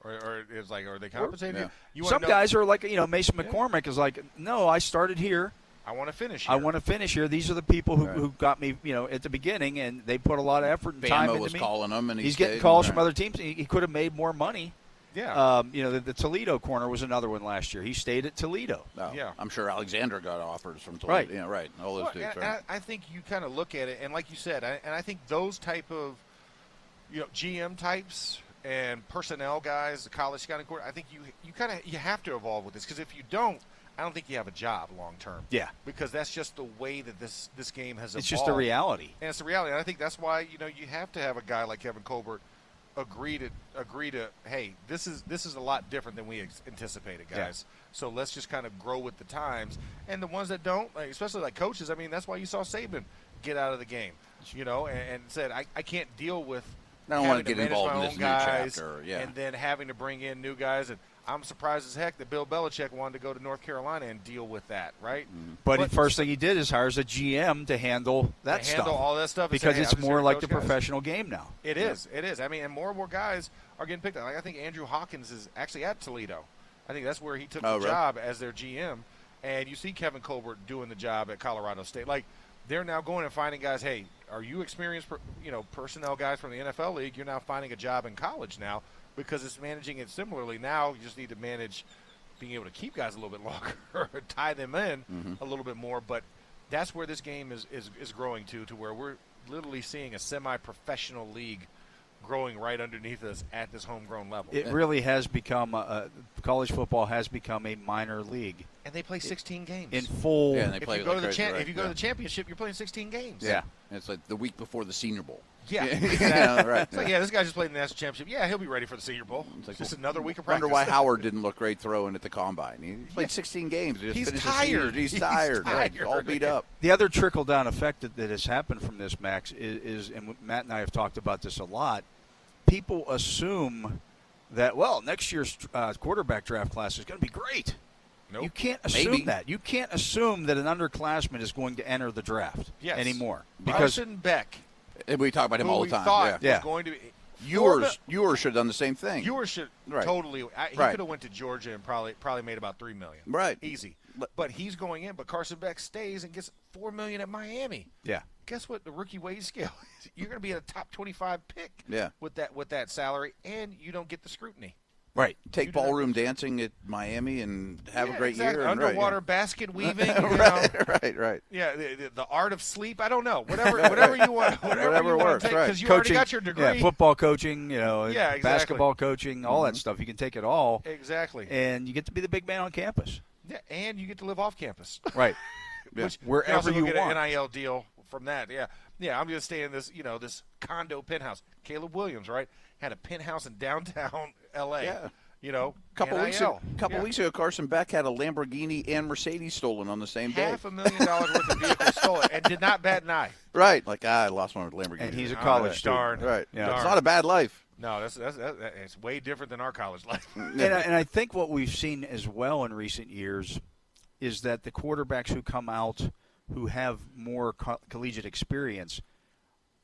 or it's like, are they compensating Yeah. you? Wanna Some know- guys are like, Mason McCormick is like, no, I started here. I want to finish. I Here. want to finish here. These are the people who, Right. who got me, at the beginning, and they put a lot of effort and time Bama into was me. calling him, and He's stayed, getting calls from right. other teams. He could have made more money. Yeah. The Toledo corner was another one last year. He stayed at Toledo. Oh, Yeah. I'm sure Alexander got offers from Toledo. Right. Yeah, right. All those Well, dudes, and right? I think you kind of look at it, and like you said, I think those type of, GM types and personnel guys, the college scouting court, I think you have to evolve with this, because if you don't, I don't think you have a job long term. Yeah. Because that's just the way that this game has evolved. It's just a reality. And it's the reality. And I think that's why you have to have a guy like Kevin Colbert agree to hey, this is a lot different than we anticipated, guys. Yeah. So let's just kind of grow with the times. And the ones that don't, like, especially like coaches, I mean, that's why you saw Saban get out of the game, and said I can't deal with I don't want to get manage involved my in own this new guys, chapter. Yeah. and then having to bring in new guys. And I'm surprised as heck that Bill Belichick wanted to go to North Carolina and deal with that, right? But the first thing he did is hires a GM to handle that stuff. Handle all that stuff. Because say, hey, it's I'm just more here to like coach the guys. professional game now. It is. It is. I mean, and more guys are getting picked up. Like, I think Andrew Hawkins is actually at Toledo. I think that's where he took the job as their GM. And you see Kevin Colbert doing the job at Colorado State. Like, they're now going and finding guys, hey, are you experienced, personnel guys from the NFL league? You're now finding a job in college now because it's managing it similarly. Now you just need to manage being able to keep guys a little bit longer or tie them in a little bit more. But that's where this game is growing to where we're literally seeing a semi-professional league growing right underneath us at this homegrown level. It really has become college football has become a minor league. And they play 16 games. In full. Yeah, and they if play you go like to the crazy, right? if you go to the championship, you're playing 16 games. Yeah. And it's like the week before the Senior Bowl. Yeah. Right. It's like, this guy just played in the national championship. Yeah, he'll be ready for the Senior Bowl. It's like, just another week of practice. Wonder why Howard didn't look great throwing at the combine. He played 16 games. He's tired. He's tired. Right. tired. All beat up. The other trickle-down effect that has happened from this, Max, is, and Matt and I have talked about this a lot, people assume that, next year's quarterback draft class is going to be great. Nope. You can't assume that. You can't assume that an underclassman is going to enter the draft anymore. Because Beck, and we talk about him all the time. Thought was going to be. Ewers should have done the same thing. Ewers should totally. He could have went to Georgia and probably made about $3 million. Right, easy. But he's going in. But Carson Beck stays and gets $4 million at Miami. Yeah. Guess what? The rookie wage scale is. You're going to be a top 25 pick. Yeah. With that salary, and you don't get the scrutiny. Right. Take ballroom dancing at Miami and have a great year. Underwater basket weaving. Right. Yeah, the art of sleep. I don't know. Whatever you want. Whatever you works. Take, right. Because you Coaching, already got your degree. Yeah, football coaching. Exactly. Basketball coaching, all that stuff. You can take it all. Exactly. And you get to be the big man on campus. Yeah, and you get to live off campus. Right. Which wherever you get want. An NIL deal from that. Yeah. I'm going to stay in this, this condo penthouse. Caleb Williams, right, had a penthouse in downtown L.A. Yeah. Couple weeks ago, Carson Beck had a Lamborghini and Mercedes stolen on the same day. $500,000 worth of vehicles stolen and did not bat an eye. Right. Like, I lost my Lamborghini. And he's a college student. Darn. Right. Yeah. It's not a bad life. No, it's way different than our college life. And I think what we've seen as well in recent years is that the quarterbacks who come out who have more collegiate experience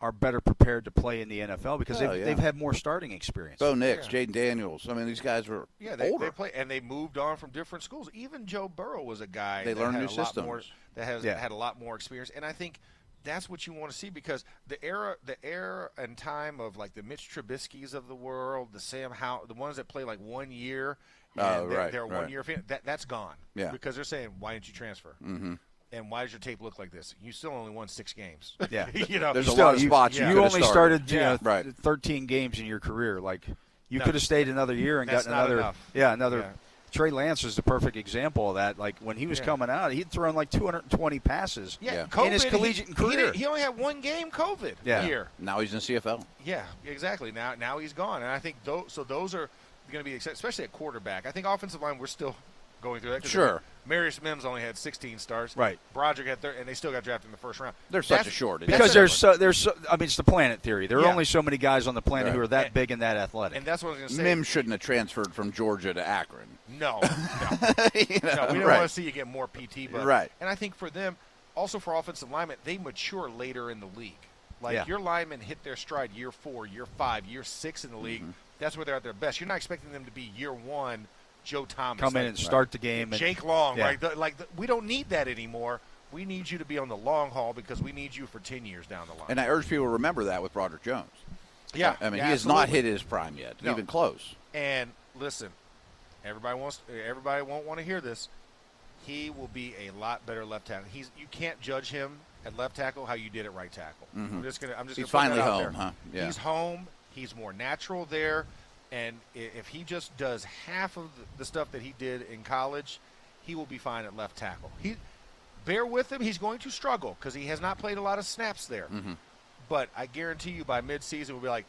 are better prepared to play in the NFL because they've had more starting experience. Bo Nix, Jaden Daniels. I mean, these guys were older. They play, and they moved on from different schools. Even Joe Burrow was a guy that learned new had a lot systems. more, that has had a lot more experience. And I think that's what you want to see because the era and time of like the Mitch Trubisky's of the world, the Sam Howell, the ones that play like 1 year, and they're 1 year fan, that's gone. Yeah. Because they're saying, why didn't you transfer? Mm-hmm. And why does your tape look like this? You still only won 6 games. Yeah. There's a lot of spots you only started 13 games in your career. Like you could have stayed another year and got another. Enough. Yeah, another. Trey Lance is the perfect example of that. Like when he was coming out, he'd thrown like 220 passes in his collegiate career. He only had 1 game COVID year. Now he's in the CFL. Yeah, exactly. Now he's gone, and I think those are going to be especially at quarterback. I think offensive line we're still going through that. Sure. Marius Mims only had 16 starts. Right. Broderick had and they still got drafted in the first round. There's such a shortage. Because there's so I mean, it's the planet theory. There are only so many guys on the planet who are that big and that athletic. And that's what I was going to say. Mims shouldn't have transferred from Georgia to Akron. No. We don't want to see you get more PT. But, and I think for them, also for offensive linemen, they mature later in the league. Like your linemen hit their stride year 4, year 5, year 6 in the league. That's where they're at their best. You're not expecting them to be year 1 Joe Thomas. Come in and start the game. Jake Long. We don't need that anymore. We need you to be on the long haul because we need you for 10 years down the line. And I urge people to remember that with Broderick Jones. Yeah. I mean, he has not hit his prime yet, even close. And listen, everybody won't want to hear this. He will be a lot better left tackle. You can't judge him at left tackle how you did at right tackle. Mm-hmm. He's finally home, huh? Yeah. He's home. He's more natural there. And if he just does half of the stuff that he did in college, he will be fine at left tackle. Bear with him. He's going to struggle because he has not played a lot of snaps there. Mm-hmm. But I guarantee you by midseason we'll be like,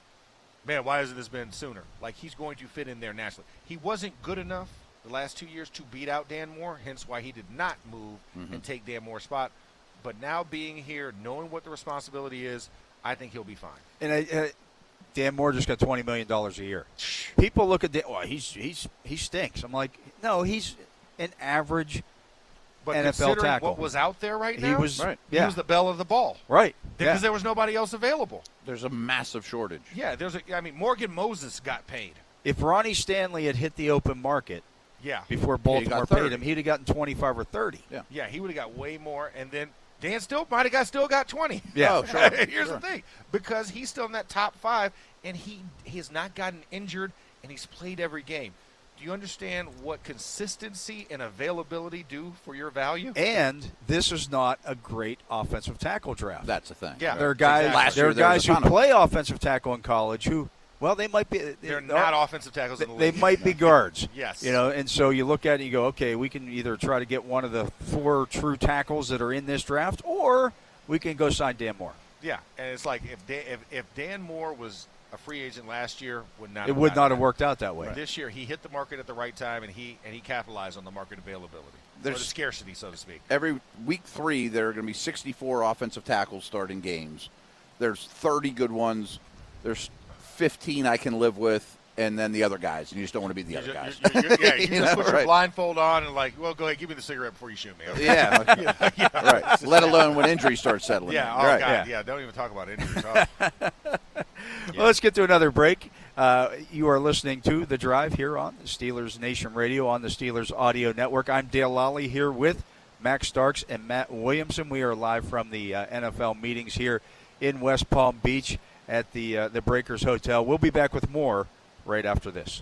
man, why hasn't this been sooner? Like he's going to fit in there naturally. He wasn't good enough the last 2 years to beat out Dan Moore, hence why he did not move and take Dan Moore's spot. But now being here, knowing what the responsibility is, I think he'll be fine. And Dan Moore just got $20 million a year. People look at Dan, well, he stinks. I'm like, no, he's an average But NFL considering tackle. what was out there right now, He was, Right. yeah, he was the belle of the ball. right. Because Yeah. there was nobody else available. There's a massive shortage. Yeah, Morgan Moses got paid. If Ronnie Stanley had hit the open market Yeah. before got Baltimore paid 30. him, he'd have gotten 25 or 30. Yeah, he would have got way more, and then Dan might have still got 20. Yeah. Oh, sure. Here's the thing, because he's still in that top 5, and he has not gotten injured, and he's played every game. Do you understand what consistency and availability do for your value? And this is not a great offensive tackle draft. That's the thing. Yeah. There are guys, Exactly. Last there year are there was guys a who ton of play offensive tackle in college who, well, they might be. They're not offensive tackles in the They league. might be guards. Yes. And so you look at it and you go, okay, we can either try to get one of the 4 true tackles that are in this draft, or we can go sign Dan Moore. Yeah, and it's like if Dan Moore was a free agent last year, It would not have worked out that way. This year, he hit the market at the right time, and he capitalized on the market availability. There's the scarcity, so to speak. Every week 3, there are going to be 64 offensive tackles starting games. There's 30 good ones. There's 15 I can live with, and then the other guys, and you just don't want to be the other guys. You just put your blindfold on and like, well, go ahead, give me the cigarette before you shoot me. Okay? Yeah, right. Let alone when injuries start settling. Yeah, in. oh, right. God, yeah, don't even talk about injuries. Oh. Well, let's get to another break. You are listening to The Drive here on Steelers Nation Radio on the Steelers Audio Network. I'm Dale Lolley here with Max Starks and Matt Williamson. We are live from the NFL meetings here in West Palm Beach at the Breakers Hotel. We'll be back with more right after this.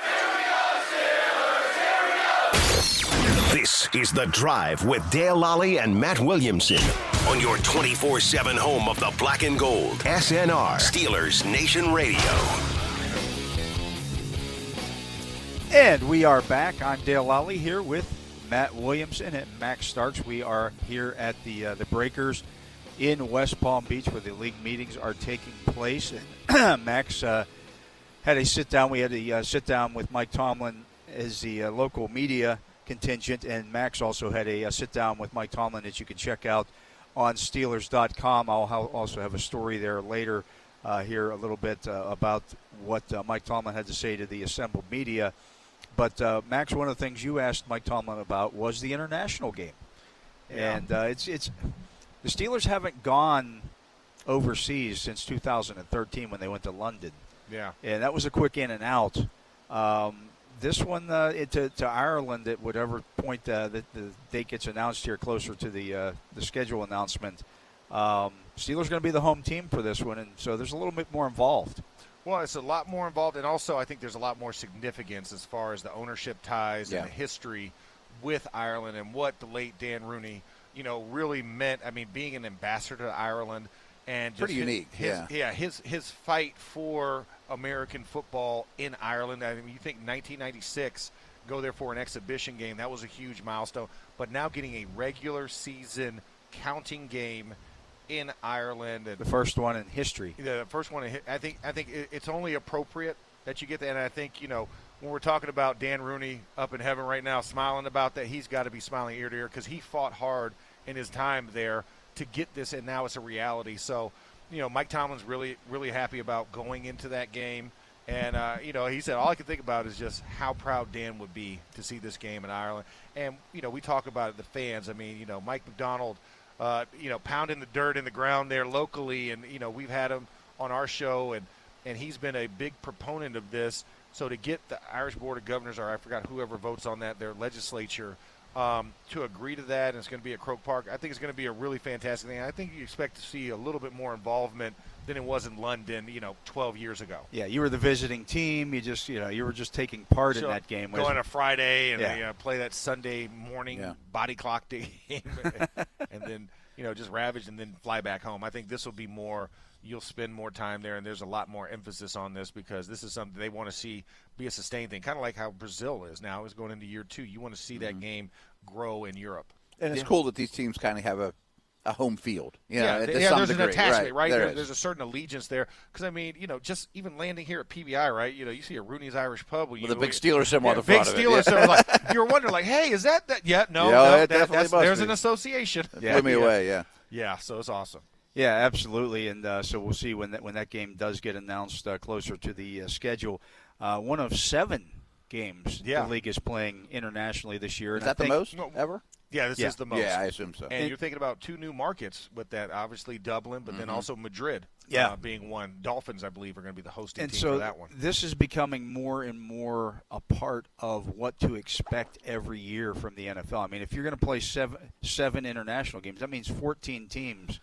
This is The Drive with Dale Lolley and Matt Williamson on your 24/7 home of the black and gold. SNR, Steelers Nation Radio. And we are back. I'm Dale Lolley here with Matt Williamson and Max Starks. We are here at the Breakers in West Palm Beach where the league meetings are taking place. And Max had a sit-down. We had a sit-down with Mike Tomlin as the local media contingent, and Max also had a sit-down with Mike Tomlin that you can check out on Steelers.com. I'll also have a story there later here a little bit about what Mike Tomlin had to say to the assembled media. But, Max, one of the things you asked Mike Tomlin about was the international game. Yeah. And it's the Steelers haven't gone overseas since 2013 when they went to London. Yeah. And that was a quick in and out. This one to Ireland at whatever point that the date gets announced here closer to the schedule announcement. Steelers going to be the home team for this one, and so there's a little bit more involved. Well, it's a lot more involved, and also I think there's a lot more significance as far as the ownership ties and the history with Ireland and what the late Dan Rooney, really meant. I mean, being an ambassador to Ireland and just Pretty unique. His fight for American football in Ireland. I mean, you think 1996, go there for an exhibition game, that was a huge milestone. But now getting a regular season counting game in Ireland, and The first one in history. the first one, I think it's only appropriate that you get that. And I think when we're talking about Dan Rooney up in heaven right now, smiling about that, he's got to be smiling ear to ear because he fought hard in his time there to get this, and now it's a reality. So, Mike Tomlin's really, really happy about going into that game. And, he said all I can think about is just how proud Dan would be to see this game in Ireland. And, we talk about it, the fans. I mean, Mike McDonald, pounding the dirt in the ground there locally. And, we've had him on our show, and he's been a big proponent of this. So to get the Irish Board of Governors, or I forgot whoever votes on that, their legislature, to agree to that, and it's going to be at Croke Park, I think it's going to be a really fantastic thing. I think you expect to see a little bit more involvement than it was in London, 12 years ago. Yeah, you were the visiting team. You just, you were just taking part in that game. Go on a Friday and play that Sunday morning body clock game, and then just ravage and then fly back home. I think this will be more. You'll spend more time there, and there's a lot more emphasis on this because this is something they want to see be a sustained thing, kind of like how Brazil is now. Is going into year 2. You want to see that game grow in Europe. And it's cool that these teams kind of have a home field. There's degree. an attachment, right? There's a certain allegiance there. Because, I mean, just even landing here at PBI, right? You see a Rooney's Irish Pub. With a big Steelers symbol on the front of it. Big Steelers symbol. Like, you were wondering, like, hey, is that? Yeah, no, it definitely must there's be. an association. Blew me away, Yeah, so it's awesome. Yeah, absolutely, and so we'll see when that game does get announced closer to the schedule. One of 7 games the league is playing internationally this year. Is that the most ever? Yeah, this is the most. Yeah, I assume so. And you're thinking about 2 new markets with that, obviously Dublin, but then also Madrid being one. Dolphins, I believe, are going to be the hosting team for that one. This is becoming more and more a part of what to expect every year from the NFL. I mean, if you're going to play seven international games, that means 14 teams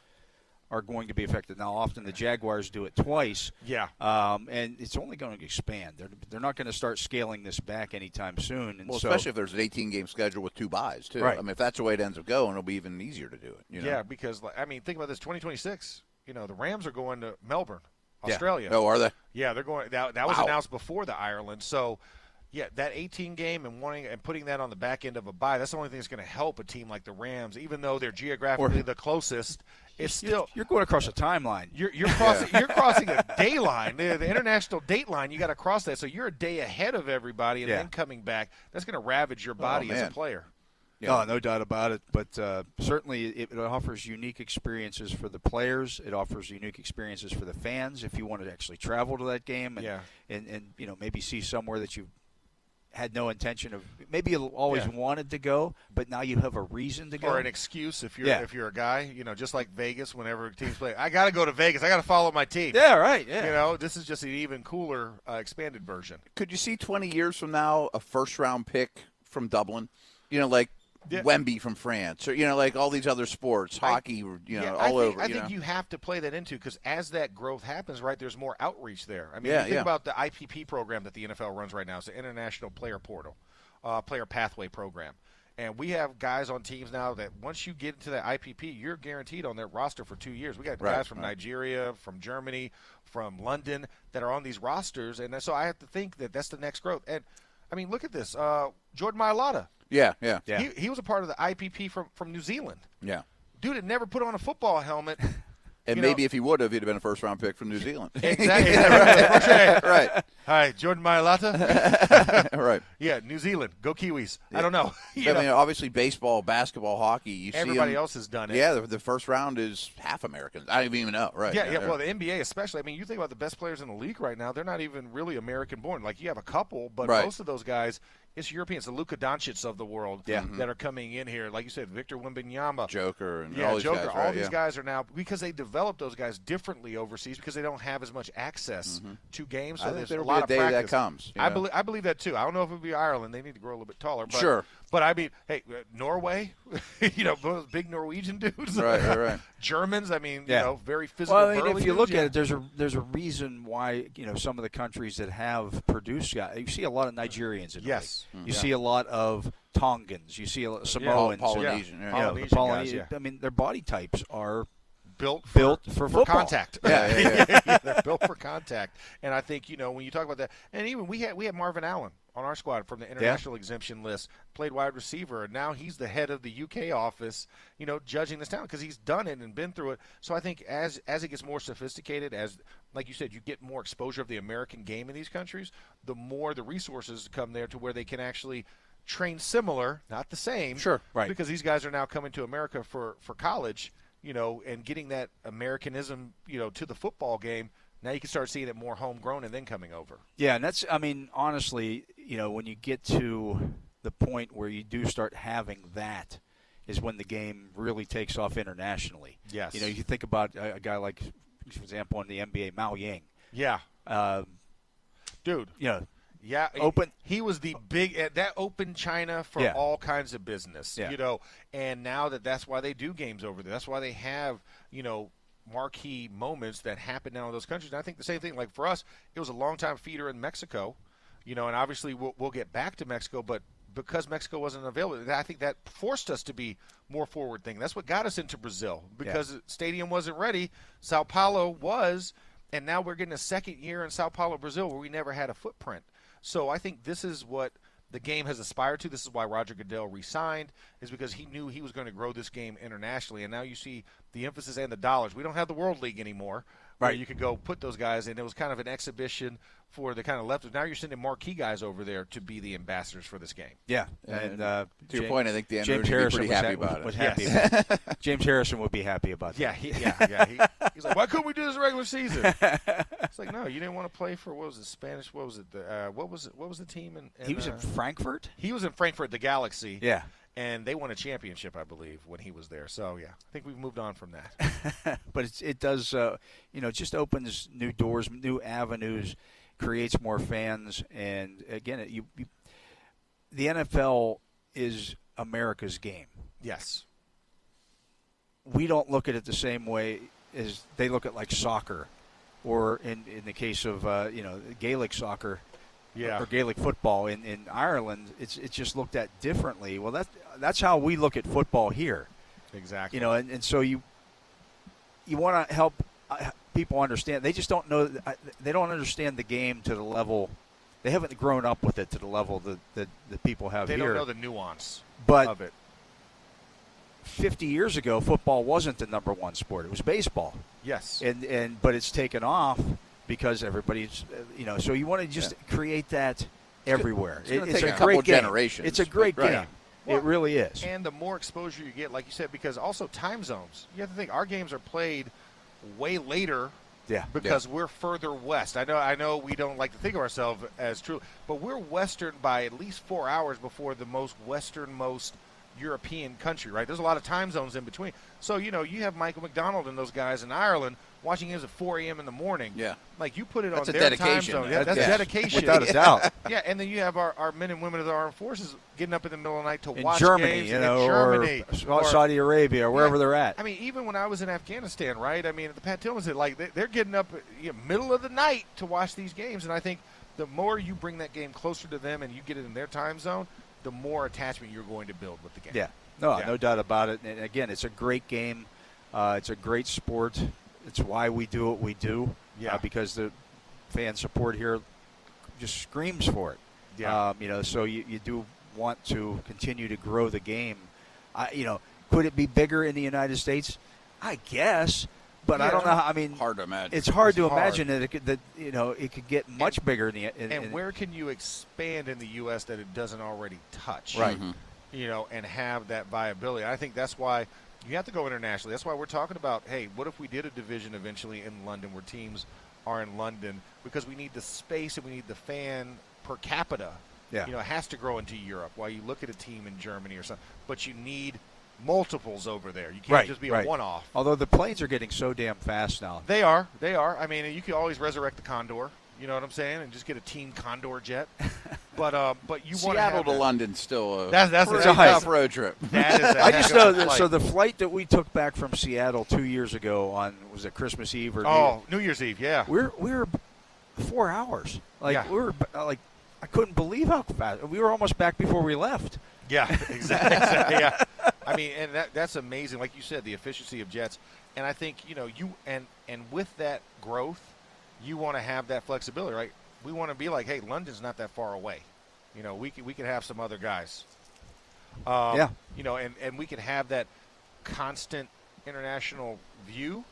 are going to be affected. Now, often the Jaguars do it twice. Yeah. And it's only going to expand. They're not going to start scaling this back anytime soon. And especially if there's an 18-game schedule with 2 byes, too. Right. I mean, if that's the way it ends up going, it'll be even easier to do it. You know? Yeah, because, I mean, think about this, 2026, the Rams are going to Melbourne, Australia. Oh, are they? Yeah, they're going. That was announced before the Ireland. So, yeah, that 18 game and putting that on the back end of a bye, that's the only thing that's going to help a team like the Rams, even though they're geographically the closest. It's still you're going across a timeline. You're crossing you're crossing a day line, the international date line. You got to cross that, so you're a day ahead of everybody, and then coming back, that's going to ravage your body as a player. Yeah. No doubt about it. But certainly it offers unique experiences for the players. It offers unique experiences for the fans if you want to actually travel to that game and maybe see somewhere that you had no intention of. Maybe you always wanted to go, but now you have a reason to go. Or an excuse if you're a guy, just like Vegas whenever teams play. I got to go to Vegas. I got to follow my team. Yeah, right. Yeah. This is just an even cooler expanded version. Could you see 20 years from now a first-round pick from Dublin? Like Wemby from France, or like all these other sports, hockey, all over. I think you have to play that into, because as that growth happens, right, there's more outreach there. I mean, think about the IPP program that the NFL runs right now. It's the International Player Portal, Player Pathway Program, and we have guys on teams now that once you get into that IPP, you're guaranteed on their roster for 2 years. We got guys from Nigeria, from Germany, from London that are on these rosters, and so I have to think that that's the next growth. And I mean, look at this, Jordan Mailata. Yeah. He was a part of the IPP from New Zealand. Yeah. Dude had never put on a football helmet. And maybe if he would have, he'd have been a first-round pick from New Zealand. Exactly. Right. Hi, Jordan Mailata. Right. Yeah, New Zealand. Go Kiwis. I don't know. I mean, obviously baseball, basketball, hockey. Everybody else has done it. Yeah, the first round is half Americans. I don't even know. Right. Yeah. Well, the NBA especially. I mean, you think about the best players in the league right now, they're not even really American-born. Like, you have a couple, but most of those guys – it's Europeans, the Luka Doncic of the world that are coming in here. Like you said, Victor Wembanyama. Joker. And all these guys. All these guys are now – because they develop those guys differently overseas because they don't have as much access to games. So there's a lot of practice. That comes. I believe that too. I don't know if it would be Ireland. They need to grow a little bit taller. But, sure. But, I mean, hey, Norway, those big Norwegian dudes. Right. Germans, I mean, very physical. Well, I mean, if you look at it, there's a reason why, some of the countries that have produced guys, you see a lot of Nigerians in the league. You see a lot of Tongans. You see a lot of Samoans. Polynesian. Polynesian guys, I mean, their body types are built for contact. They're built for contact. And I think, when you talk about that, and even we had Marvin Allen on our squad from the international exemption list, played wide receiver, and now he's the head of the UK office, judging this talent because he's done it and been through it. So I think as it gets more sophisticated, as like you said, you get more exposure of the American game in these countries, the more the resources come there to where they can actually train similar, not the same. Sure, right. Because these guys are now coming to America for college, and getting that Americanism, to the football game. Now you can start seeing it more homegrown and then coming over. Yeah, and that's, I mean, honestly, when you get to the point where you do start having that is when the game really takes off internationally. Yes. You think about a guy like, for example, in the NBA, Mao Yang. Yeah. Dude. Yeah, open. He was the big that opened China for all kinds of business, and now that's why they do games over there. That's why they have, marquee moments that happen now in those countries. And I think the same thing, like for us, it was a long-time feeder in Mexico, and obviously we'll get back to Mexico, but because Mexico wasn't available, I think that forced us to be more forward-thinking. That's what got us into Brazil, because the stadium wasn't ready. Sao Paulo was, and now we're getting a second year in Sao Paulo, Brazil, where we never had a footprint. So I think this is what the game has aspired to. This is why Roger Goodell re-signed, is because he knew he was going to grow this game internationally. And now you see the emphasis and the dollars. We don't have the World League anymore. where Right. you could go put those guys, and it was kind of an exhibition for the kind of left. Now you're sending marquee guys over there to be the ambassadors for this game. Yeah, and to your point, I think Dan James Rooney would be Harrison pretty was happy about it. was happy about it. James Harrison would be happy about that. Yeah. He's like, why couldn't we do this regular season? It's like, no, you didn't want to play for, what was it, Spanish? What was it? What was the team? He was in Frankfurt. He was in Frankfurt, the Galaxy. Yeah. And they won a championship, I believe, when he was there. So, yeah, I think we've moved on from that. But it does, just opens new doors, new avenues, creates more fans. And, again, the NFL is America's game. Yes. We don't look at it the same way as they look at, like, soccer or, in the case of, Gaelic soccer. Yeah. Or Gaelic football in Ireland, it's just looked at differently. Well, that's how we look at football here. Exactly. And so you want to help people understand. They just don't know. They don't understand the game to the level. They haven't grown up with it to the level that the people have they here. don't know the nuance of it. 50 years ago, football wasn't the number one sport. It was baseball. Yes. But it's taken off because everybody's, so you want to just create that everywhere. It's a a couple great game. generations. It's a great Right. game. Well, it really is. And the more exposure you get, like you said, because also time zones. You have to think our games are played way later. Yeah. Because we're further west. I know we don't like to think of ourselves as true, but we're western by at least 4 hours before the most westernmost European country, right? There's a lot of time zones in between. So, you have Michael McDonald and those guys in Ireland watching games at 4 a.m. in the morning. Yeah. Like, you put it That's on a their dedication. time zone. Yeah, that's dedication. Without a doubt. Yeah, and then you have our men and women of the armed forces getting up in the middle of the night to In watch Germany, games. in Germany. or Saudi Arabia, or wherever they're at. I mean, even when I was in Afghanistan, right? I mean, the Pat Tillman said, like, they're getting up middle of the night to watch these games. And I think the more you bring that game closer to them and you get it in their time zone, the more attachment you're going to build with the game. Yeah. No doubt about it. And, again, it's a great game. It's a great sport. It's why we do what we do. Yeah. Because the fan support here just screams for it. Yeah. So you do want to continue to grow the game. Could it be bigger in the United States? I guess. But I don't know. I mean, hard to imagine. It's hard to imagine that it could get much bigger in the. Where can you expand in the U.S. that it doesn't already touch? Right. Mm-hmm. And have that viability. I think that's why you have to go internationally. That's why we're talking about, hey, what if we did a division eventually in London where teams are in London, because we need the space and we need the fan per capita. Yeah. It has to grow into Europe. While you look at a team in Germany or something, but you need multiples over there. You can't just be a one-off. Although the planes are getting so damn fast now. They are. I mean, you can always resurrect the Condor. You know what I'm saying? And just get a team Condor jet. But you want Seattle to London still that's a a tough road trip. That is I just know that. So the flight that we took back from Seattle 2 years ago was it Christmas Eve or New Year's Eve? Yeah, we were 4 hours. We were like, I couldn't believe how fast we were. Almost back before we left. Yeah, exactly. Yeah, I mean, and that's amazing. Like you said, the efficiency of jets, and I think and with that growth, you want to have that flexibility, right? We want to be like, hey, London's not that far away. We could have some other guys. And we can have that constant international view,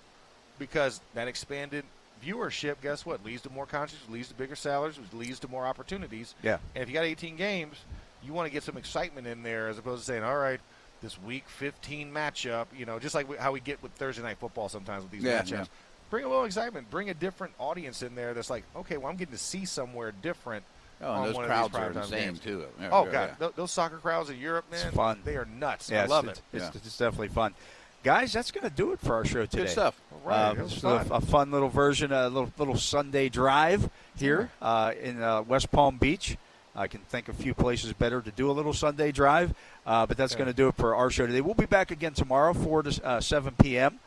because that expanded viewership, guess what, leads to more concerts, leads to bigger salaries, which leads to more opportunities. Yeah. And if you got 18 games, you want to get some excitement in there as opposed to saying, all right, this week 15 matchup, just like how we get with Thursday Night Football sometimes with these matchups. Yeah. Bring a little excitement. Bring a different audience in there that's like, okay, well, I'm getting to see somewhere different. And those crowds are insane, too. God. Those soccer crowds in Europe, man, it's fun. They are nuts. Yeah, I love it. It's definitely fun. Guys, that's going to do it for our show today. Good stuff. All right. A fun little version, a little Sunday drive here in West Palm Beach. I can think of a few places better to do a little Sunday drive, but that's going to do it for our show today. We'll be back again tomorrow, 4 to 7 p.m.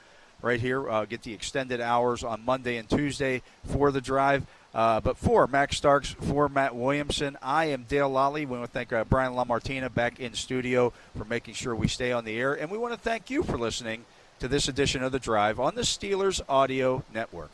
right here. Get the extended hours on Monday and Tuesday for the drive. But for Max Starks, for Matt Williamson, I am Dale Lolley. We want to thank Brian LaMartina back in studio for making sure we stay on the air. And we want to thank you for listening to this edition of The Drive on the Steelers Audio Network.